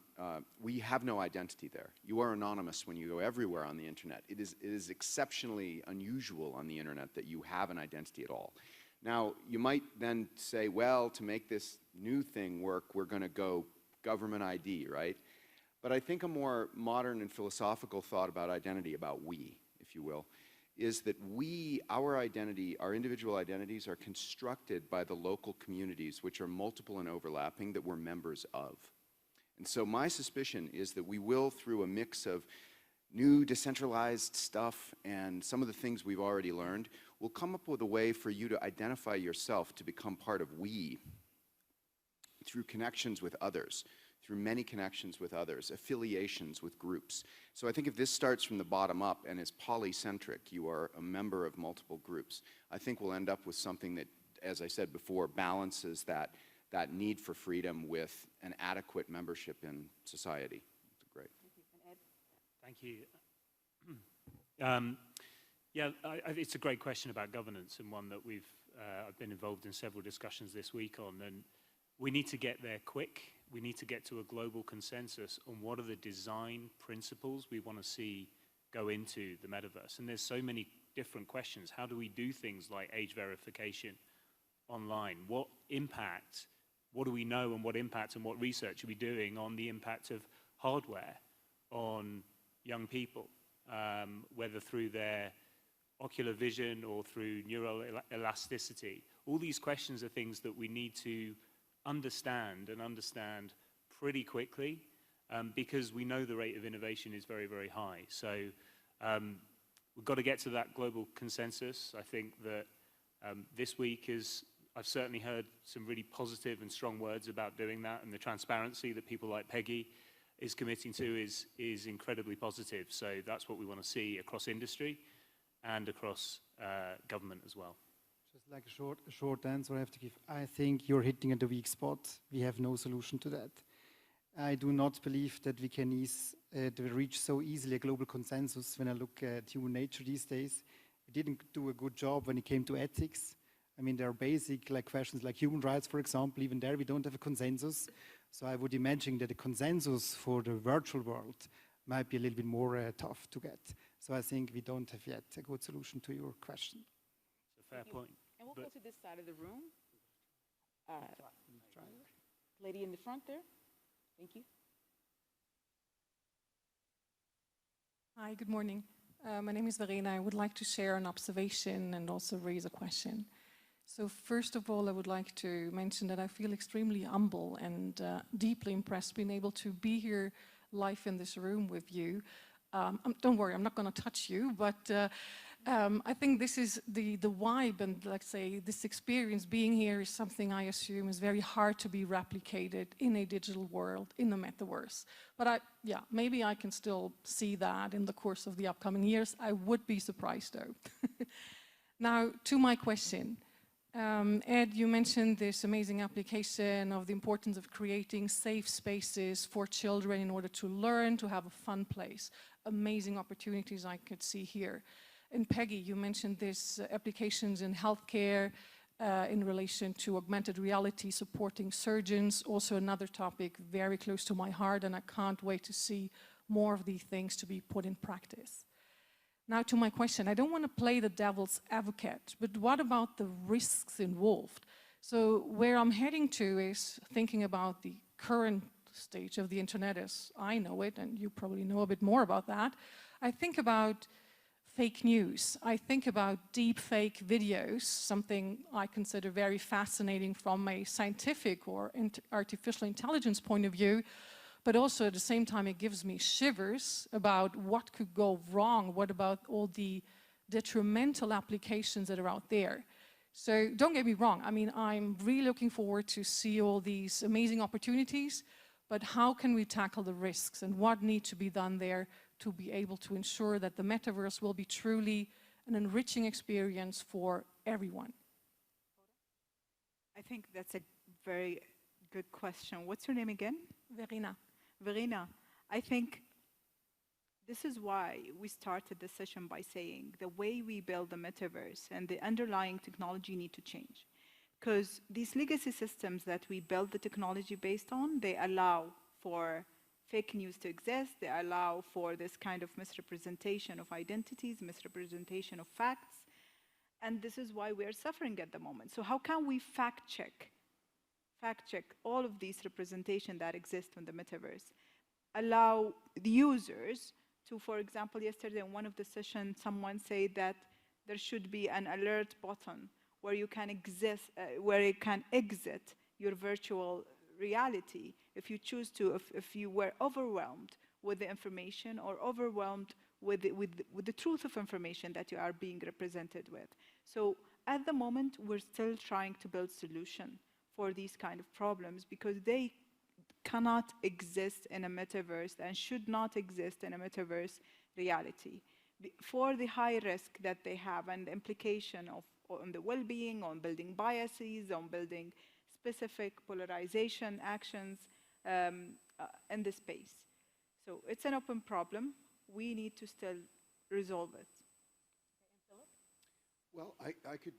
we have no identity there. You are anonymous when you go everywhere on the internet. It is exceptionally unusual on the internet that you have an identity at all. Now, you might then say, well, to make this new thing work, we're going to go government ID, right? But I think a more modern and philosophical thought about identity, about we, if you will, is that our identity, our individual identities are constructed by the local communities, which are multiple and overlapping, that we're members of. And so my suspicion is that we will, through a mix of new decentralized stuff and some of the things we've already learned, we'll come up with a way for you to identify yourself to become part of we through connections with others, through many connections with others, affiliations with groups. So I think if this starts from the bottom up and is polycentric, you are a member of multiple groups, I think we'll end up with something that, as I said before, balances that need for freedom with an adequate membership in society. Great. Thank you. Yeah, it's a great question about governance, and one that I've been involved in several discussions this week on, and we need to get there quick. We need to get to a global consensus on what are the design principles we want to see go into the metaverse. And there's so many different questions. How do we do things like age verification online? What impact, what do we know, and what impact and what research are we doing on the impact of hardware on young people, whether through their ocular vision or through neural elasticity? All these questions are things that we need to understand pretty quickly, because we know the rate of innovation is very, very high. So we've got to get to that global consensus. I think that this week I've certainly heard some really positive and strong words about doing that, and the transparency that people like Peggy is committing to is incredibly positive. So that's what we want to see across industry and across government as well. Just like a short answer I have to give. I think you're hitting at the weak spot. We have no solution to that. I do not believe that we can reach so easily a global consensus when I look at human nature these days. We didn't do a good job when it came to ethics. I mean, there are basic questions like human rights, for example. Even there we don't have a consensus. So I would imagine that a consensus for the virtual world might be a little bit more tough to get. So I think we don't have yet a good solution to your question. It's a fair point. And we'll go to this side of the room. Lady in the front there. Thank you. Hi, good morning. My name is Verena. I would like to share an observation and also raise a question. So first of all, I would like to mention that I feel extremely humble and deeply impressed being able to be here live in this room with you. Don't worry, I'm not going to touch you, but I think this is the vibe, and let's say this experience being here is something I assume is very hard to be replicated in a digital world, in the metaverse. But maybe I can still see that in the course of the upcoming years. I would be surprised though. Now, to my question. Ed, you mentioned this amazing application of the importance of creating safe spaces for children in order to learn, to have a fun place. Amazing opportunities I could see here. And Peggy, you mentioned these applications in healthcare in relation to augmented reality, supporting surgeons. Also another topic very close to my heart, and I can't wait to see more of these things to be put in practice. Now to my question, I don't want to play the devil's advocate, but what about the risks involved? So where I'm heading to is thinking about the current stage of the internet as I know it, and you probably know a bit more about that. I think about fake news. I think about deep fake videos, something I consider very fascinating from a scientific or artificial intelligence point of view. But also at the same time, it gives me shivers about what could go wrong. What about all the detrimental applications that are out there? So don't get me wrong. I mean, I'm really looking forward to see all these amazing opportunities, but how can we tackle the risks and what needs to be done there to be able to ensure that the metaverse will be truly an enriching experience for everyone? I think that's a very good question. What's your name again? Verena. Verena, I think this is why we started the session by saying the way we build the metaverse and the underlying technology need to change. Because these legacy systems that we build the technology based on, they allow for fake news to exist, they allow for this kind of misrepresentation of identities, misrepresentation of facts, and this is why we are suffering at the moment. So how can we fact check all of these representations that exist in the metaverse? Allow the users to, for example, yesterday in one of the sessions, someone said that there should be an alert button where you can exit your virtual reality if you choose to, if you were overwhelmed with the information or overwhelmed with the truth of information that you are being represented with. So at the moment, we're still trying to build solution for these kind of problems because they cannot exist in a metaverse and should not exist in a metaverse reality. For the high risk that they have and the implication on the well-being, on building biases, on building specific polarization actions in the space. So it's an open problem. We need to still resolve it. Well, I could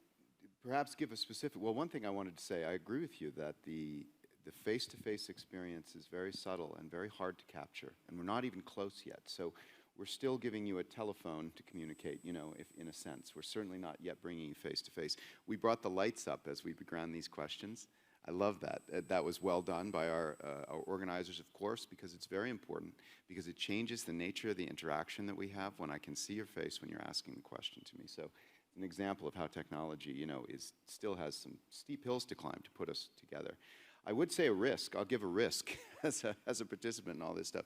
perhaps give a specific, well, one thing I wanted to say, I agree with you that the face-to-face experience is very subtle and very hard to capture, and we're not even close yet. So we're still giving you a telephone to communicate, you know, if in a sense. We're certainly not yet bringing you face-to-face. We brought the lights up as we began these questions. I love that. That was well done by our organizers, of course, because it's very important, because it changes the nature of the interaction that we have when I can see your face when you're asking the question to me. So it's an example of how technology, you know, still has some steep hills to climb to put us together. I would say a risk. I'll give a risk as a participant in all this stuff.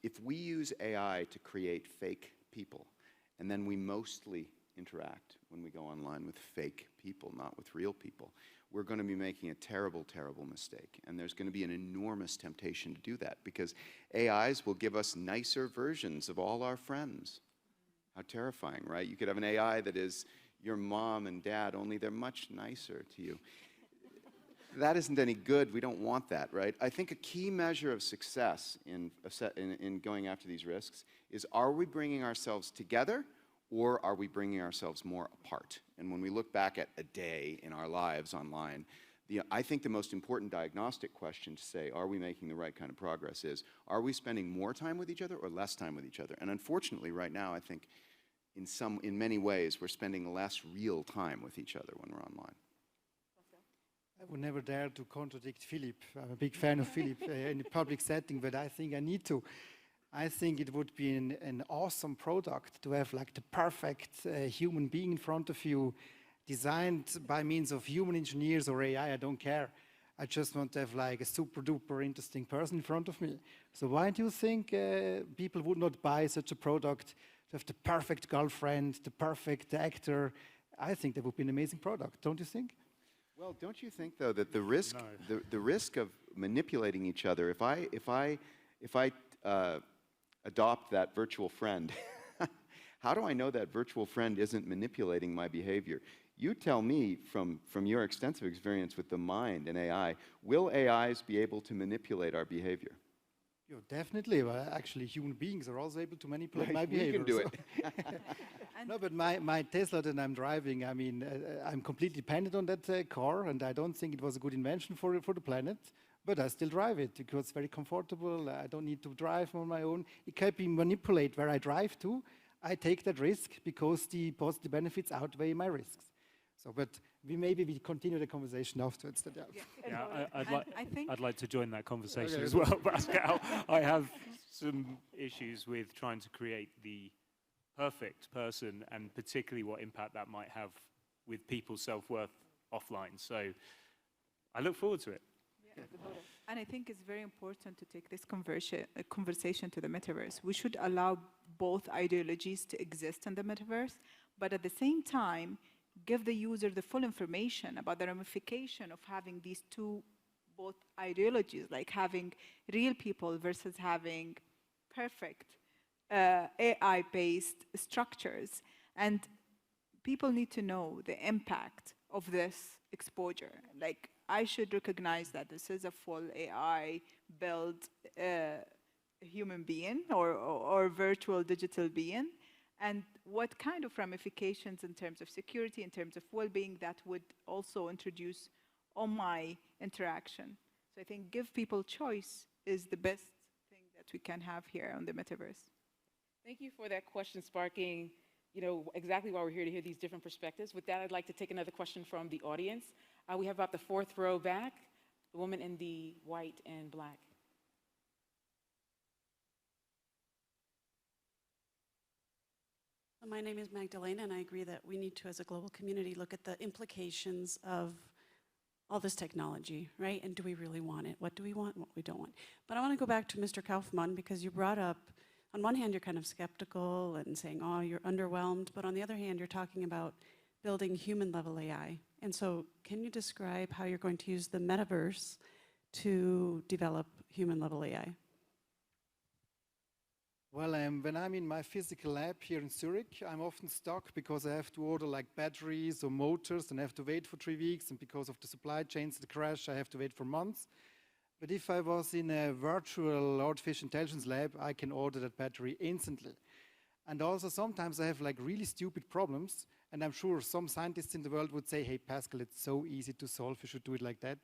If we use AI to create fake people, and then we mostly interact when we go online with fake people, not with real people, we're going to be making a terrible, terrible mistake. And there's going to be an enormous temptation to do that because AIs will give us nicer versions of all our friends. How terrifying, right? You could have an AI that is your mom and dad, only they're much nicer to you. That isn't any good. We don't want that, right? I think a key measure of success in going after these risks is, are we bringing ourselves together or are we bringing ourselves more apart? And when we look back at a day in our lives online, I think the most important diagnostic question to say, are we making the right kind of progress is, are we spending more time with each other or less time with each other? And unfortunately, right now, I think in many ways, we're spending less real time with each other when we're online. I would never dare to contradict Philip. I'm a big fan of Philip in a public setting, but I think I need to. I think it would be an awesome product to have like the perfect human being in front of you, designed by means of human engineers or AI, I don't care. I just want to have like a super duper interesting person in front of me. So why do you think people would not buy such a product to have the perfect girlfriend, the perfect actor? I think that would be an amazing product, don't you think? Well, don't you think, though, that the risk, the risk of manipulating each other, if I adopt that virtual friend, how do I know that virtual friend isn't manipulating my behavior? You tell me, from your extensive experience with the mind and AI, will AIs be able to manipulate our behavior? Yeah, definitely. Well, actually, human beings are also able to manipulate my behavior. You can do it. No, but my Tesla that I'm driving, I mean, I'm completely dependent on that car, and I don't think it was a good invention for the planet, but I still drive it because it's very comfortable. I don't need to drive on my own. It can be manipulated where I drive to. I take that risk because the positive benefits outweigh my risks. So, but we continue the conversation afterwards. I'd like to join that conversation as well, Pascal. I have some issues with trying to create the perfect person, and particularly what impact that might have with people's self-worth offline. So I look forward to it. Yeah. And I think it's very important to take this conversation to the metaverse. We should allow both ideologies to exist in the metaverse, but at the same time, give the user the full information about the ramification of having these both ideologies, like having real people versus having perfect AI-based structures. And people need to know the impact of this exposure. Like, I should recognize that this is a full AI-built human being or virtual digital being, and what kind of ramifications in terms of security, in terms of well-being that would also introduce on my interaction. So I think give people choice is the best thing that we can have here on the metaverse. Thank you for that question, sparking, exactly why we're here, to hear these different perspectives. With that, I'd like to take another question from the audience. We have about the fourth row back, the woman in the white and black. My name is Magdalena, and I agree that we need to, as a global community, look at the implications of all this technology, right? And do we really want it? What do we want? What we don't want? But I want to go back to Mr. Kaufman, because you brought up, on one hand, you're kind of skeptical and saying, oh, you're underwhelmed. But on the other hand, you're talking about building human-level AI. And so can you describe how you're going to use the metaverse to develop human-level AI? Well, when I'm in my physical lab here in Zurich, I'm often stuck because I have to order like batteries or motors and I have to wait for 3 weeks, and because of the supply chains, the crash, I have to wait for months. But if I was in a virtual artificial intelligence lab, I can order that battery instantly. And also sometimes I have like really stupid problems, and I'm sure some scientists in the world would say, hey, Pascal, it's so easy to solve, you should do it like that.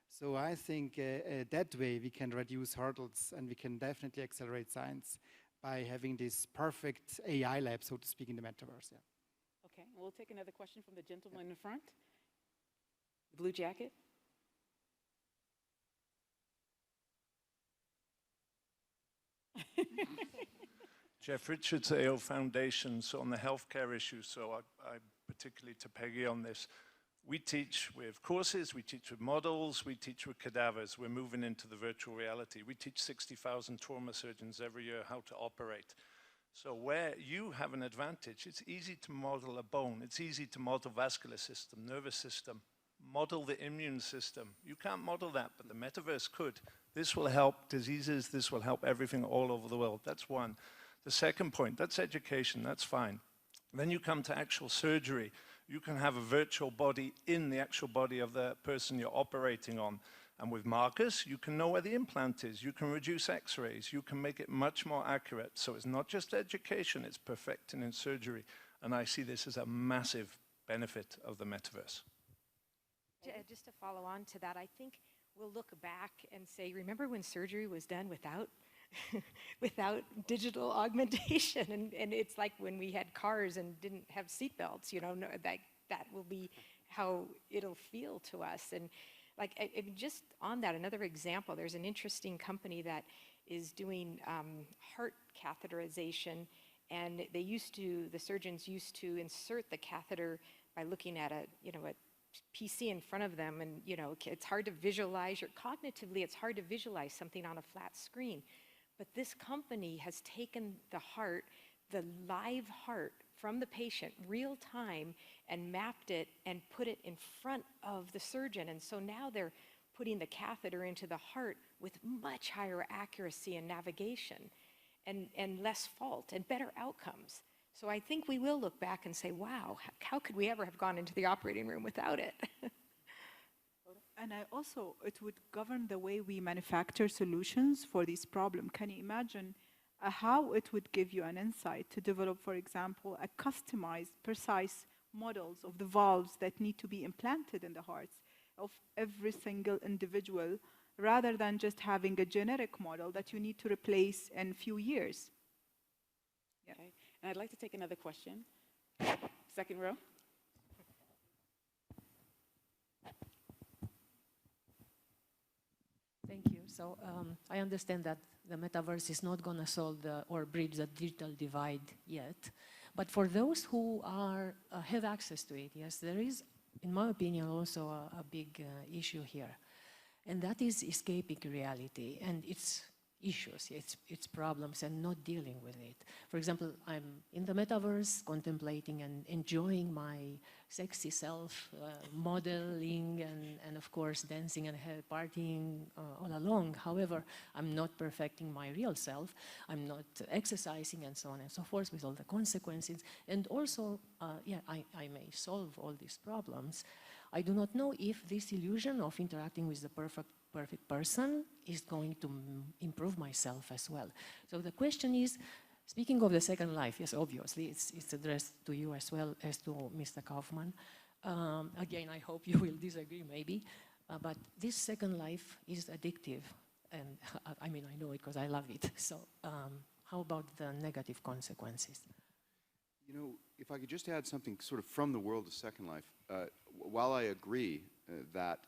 So I think that way we can reduce hurdles and we can definitely accelerate science by having this perfect AI lab, so to speak, in the metaverse. Yeah. Okay, we'll take another question from the gentleman in the front. The blue jacket. Jeff Richards, AO Foundation, so on the healthcare issue, so I particularly to Peggy on this. We teach with courses, we teach with models, we teach with cadavers. We're moving into the virtual reality. We teach 60,000 trauma surgeons every year how to operate. So where you have an advantage, it's easy to model a bone, it's easy to model vascular system, nervous system, model the immune system. You can't model that, but the metaverse could. This will help diseases, this will help everything all over the world. That's one. The second point, that's education, that's fine. Then you come to actual surgery. You can have a virtual body in the actual body of the person you're operating on. And with Marcus, you can know where the implant is. You can reduce x-rays. You can make it much more accurate. So it's not just education, it's perfecting in surgery. And I see this as a massive benefit of the metaverse. Just to follow on to that, I think we'll look back and say, remember when surgery was done without without digital augmentation, and it's like when we had cars and didn't have seatbelts, that will be how it'll feel to us. And like just on that, another example, there's an interesting company that is doing heart catheterization, and the surgeons used to insert the catheter by looking at a PC in front of them, and it's hard to visualize, cognitively it's hard to visualize something on a flat screen. But this company has taken the heart, the live heart from the patient, real time, and mapped it and put it in front of the surgeon. And so now they're putting the catheter into the heart with much higher accuracy and navigation and less fault and better outcomes. So I think we will look back and say, wow, how could we ever have gone into the operating room without it? And it would govern the way we manufacture solutions for this problem. Can you imagine how it would give you an insight to develop, for example, a customized, precise models of the valves that need to be implanted in the hearts of every single individual, rather than just having a generic model that you need to replace in a few years? Yeah. Okay. And I'd like to take another question. Second row. Thank you. So I understand that the metaverse is not going to solve or bridge the digital divide yet. But for those who have access to it, yes, there is, in my opinion, also a big issue here. And that is escaping reality and its issues, its problems, and not dealing with it. For example, I'm in the metaverse contemplating and enjoying my sexy self, modeling and of course dancing and partying all along. However, I'm not perfecting my real self. I'm not exercising and so on and so forth with all the consequences. And also, I may solve all these problems. I do not know if this illusion of interacting with the perfect person is going to improve myself as well. So the question is, Speaking of the second life, yes, obviously, it's addressed to you as well as to Mr. Kaufman. Again, I hope you will disagree, maybe, but this second life is addictive, and I mean, I know it because I love it. So how about the negative consequences? You know, if I could just add something sort of from the world of Second Life, while I agree that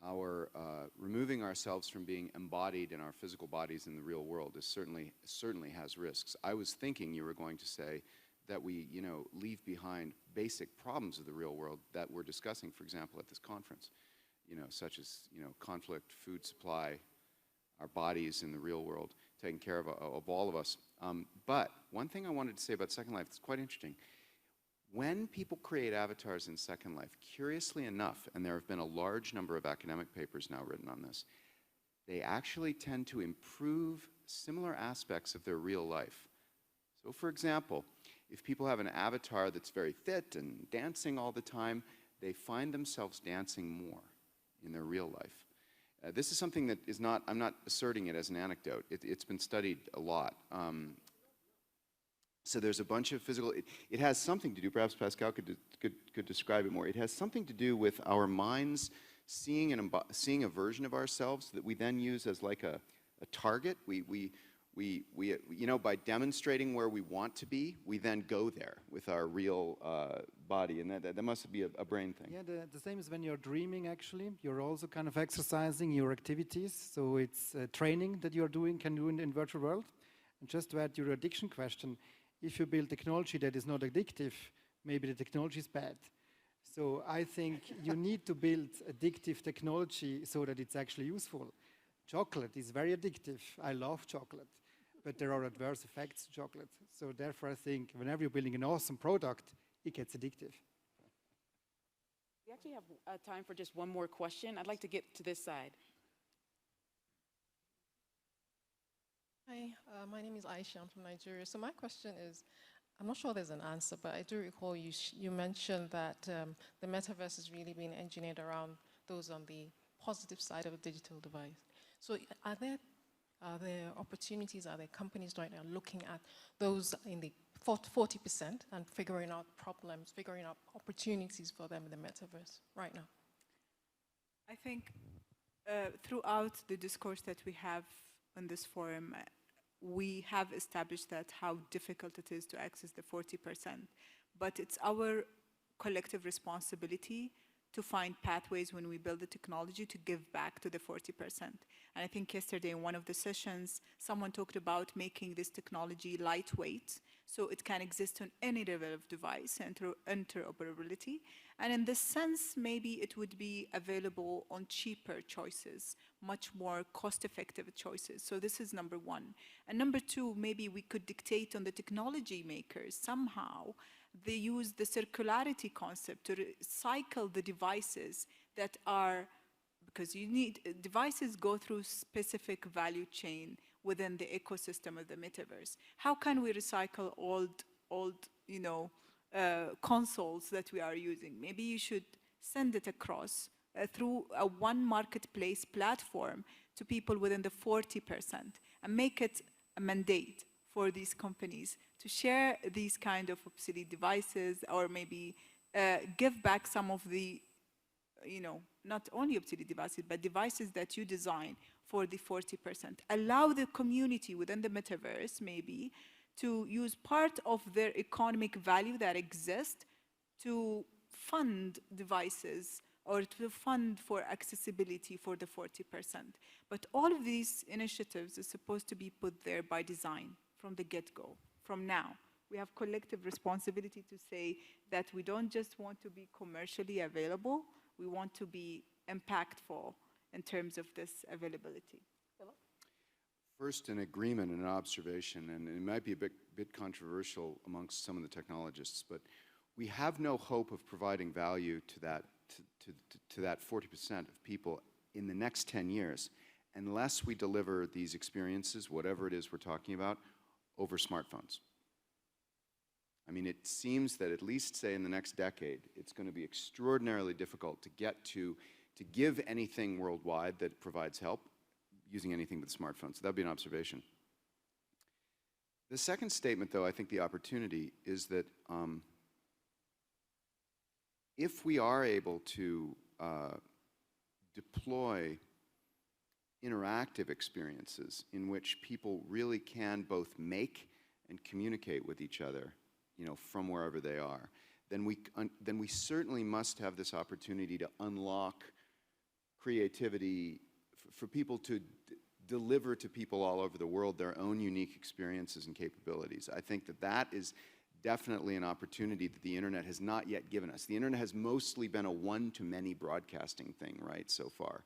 our removing ourselves from being embodied in our physical bodies in the real world is certainly has risks. I was thinking you were going to say that we, you know, leave behind basic problems of the real world that we're discussing, for example, at this conference, you know, such as, you know, conflict, food supply, our bodies in the real world, taking care of all of us. But one thing I wanted to say about Second Life that's quite interesting. When people create avatars in Second Life, curiously enough, and there have been a large number of academic papers now written on this, they actually tend to improve similar aspects of their real life. So for example, if people have an avatar that's very fit and dancing all the time, they find themselves dancing more in their real life. This is something that is not, I'm not asserting it as an anecdote. It's been studied a lot. So there's a bunch of physical, it has something to do, perhaps Pascal could describe it more. It has something to do with our minds seeing a version of ourselves that we then use as like a target. We, you know, by demonstrating where we want to be, we then go there with our real body, and that must be a brain thing. Yeah, the same as when you're dreaming, actually. You're also kind of exercising your activities, so it's training that you're doing, can do in virtual world. And just to add your addiction question, if you build technology that is not addictive, maybe the technology is bad. So I think you need to build addictive technology so that it's actually useful. Chocolate is very addictive. I love chocolate. But there are adverse effects to chocolate. So therefore, I think whenever you're building an awesome product, it gets addictive. We actually have time for just one more question. I'd like to get to this side. Hi, my name is Aisha. I'm from Nigeria. So my question is, I'm not sure there's an answer, but I do recall you mentioned that the metaverse is really being engineered around those on the positive side of a digital device. So are there opportunities, are there companies right now looking at those in the 40% and figuring out problems, figuring out opportunities for them in the metaverse right now? I think throughout the discourse that we have on this forum, we have established that how difficult it is to access the 40%. But it's our collective responsibility to find pathways when we build the technology to give back to the 40%. And I think yesterday in one of the sessions, someone talked about making this technology lightweight, so it can exist on any level of device, interoperability. And in this sense, maybe it would be available on cheaper choices, much more cost-effective choices. So this is number one. And number two, maybe we could dictate on the technology makers somehow. They use the circularity concept to recycle the devices that are, because you need, devices go through specific value chain within the ecosystem of the metaverse. How can we recycle old you know, consoles that we are using? Maybe you should send it across through a one marketplace platform to people within the 40% and make it a mandate for these companies to share these kind of obsolete devices, or maybe give back some of the, you know, not only obsolete devices, but devices that you design for the 40%. Allow the community within the metaverse maybe to use part of their economic value that exists to fund devices or to fund for accessibility for the 40%. But all of these initiatives are supposed to be put there by design from the get-go, from now. We have collective responsibility to say that we don't just want to be commercially available, we want to be impactful in terms of this availability. Philip? First, an agreement and an observation, and it might be a bit controversial amongst some of the technologists, but we have no hope of providing value to that 40% of people in the next 10 years unless we deliver these experiences, whatever it is we're talking about, over smartphones. I mean, it seems that at least, say, in the next decade, it's going to be extraordinarily difficult to get to give anything worldwide that provides help using anything but smartphones. So that would be an observation. The second statement, though, I think the opportunity is that if we are able to deploy interactive experiences in which people really can both make and communicate with each other, you know, from wherever they are, then we certainly must have this opportunity to unlock creativity for people to deliver to people all over the world their own unique experiences and capabilities. I think that that is definitely an opportunity that the internet has not yet given us. The internet has mostly been a one-to-many broadcasting thing, right, so far.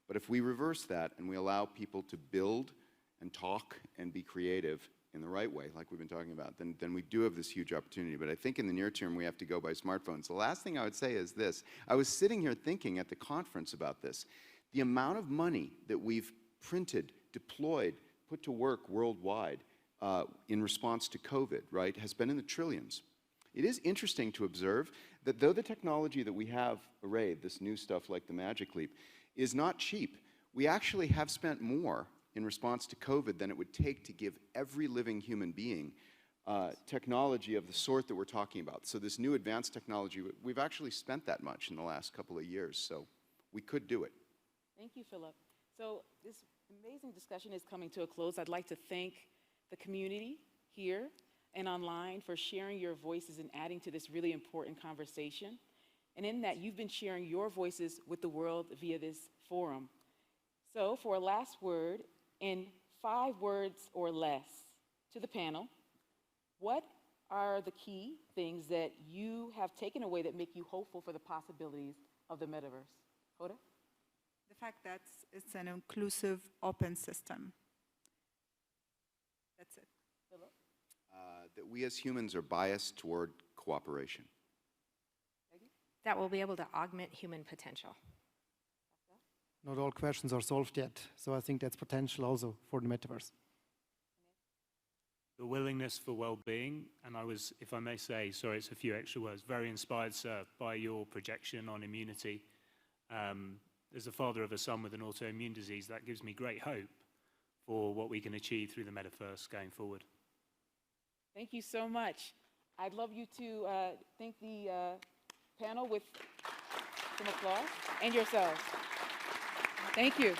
But if we reverse that and we allow people to build and talk and be creative in the right way, like we've been talking about, then we do have this huge opportunity. But I think in the near term, we have to go by smartphones. The last thing I would say is this. I was sitting here thinking at the conference about this. The amount of money that we've printed, deployed, put to work worldwide in response to COVID, right, has been in the trillions. It is interesting to observe that though the technology that we have arrayed, this new stuff like the Magic Leap, is not cheap, we actually have spent more in response to COVID than it would take to give every living human being technology of the sort that we're talking about. So this new advanced technology, we've actually spent that much in the last couple of years, so we could do it. Thank you, Philip. So this amazing discussion is coming to a close. I'd like to thank the community here and online for sharing your voices and adding to this really important conversation. And in that, you've been sharing your voices with the world via this forum. So for a last word, in 5 words or less to the panel, what are the key things that you have taken away that make you hopeful for the possibilities of the metaverse? Hoda? The fact that it's an inclusive, open system. That's it. Philip? That we as humans are biased toward cooperation. That we'll be able to augment human potential. Not all questions are solved yet, so I think that's potential also for the metaverse. The willingness for well-being, and I was, if I may say, sorry, it's a few extra words, very inspired, sir, by your projection on immunity. As the father of a son with an autoimmune disease, that gives me great hope for what we can achieve through the metaverse going forward. Thank you so much. I'd love you to thank the panel with some applause and yourselves. Thank you.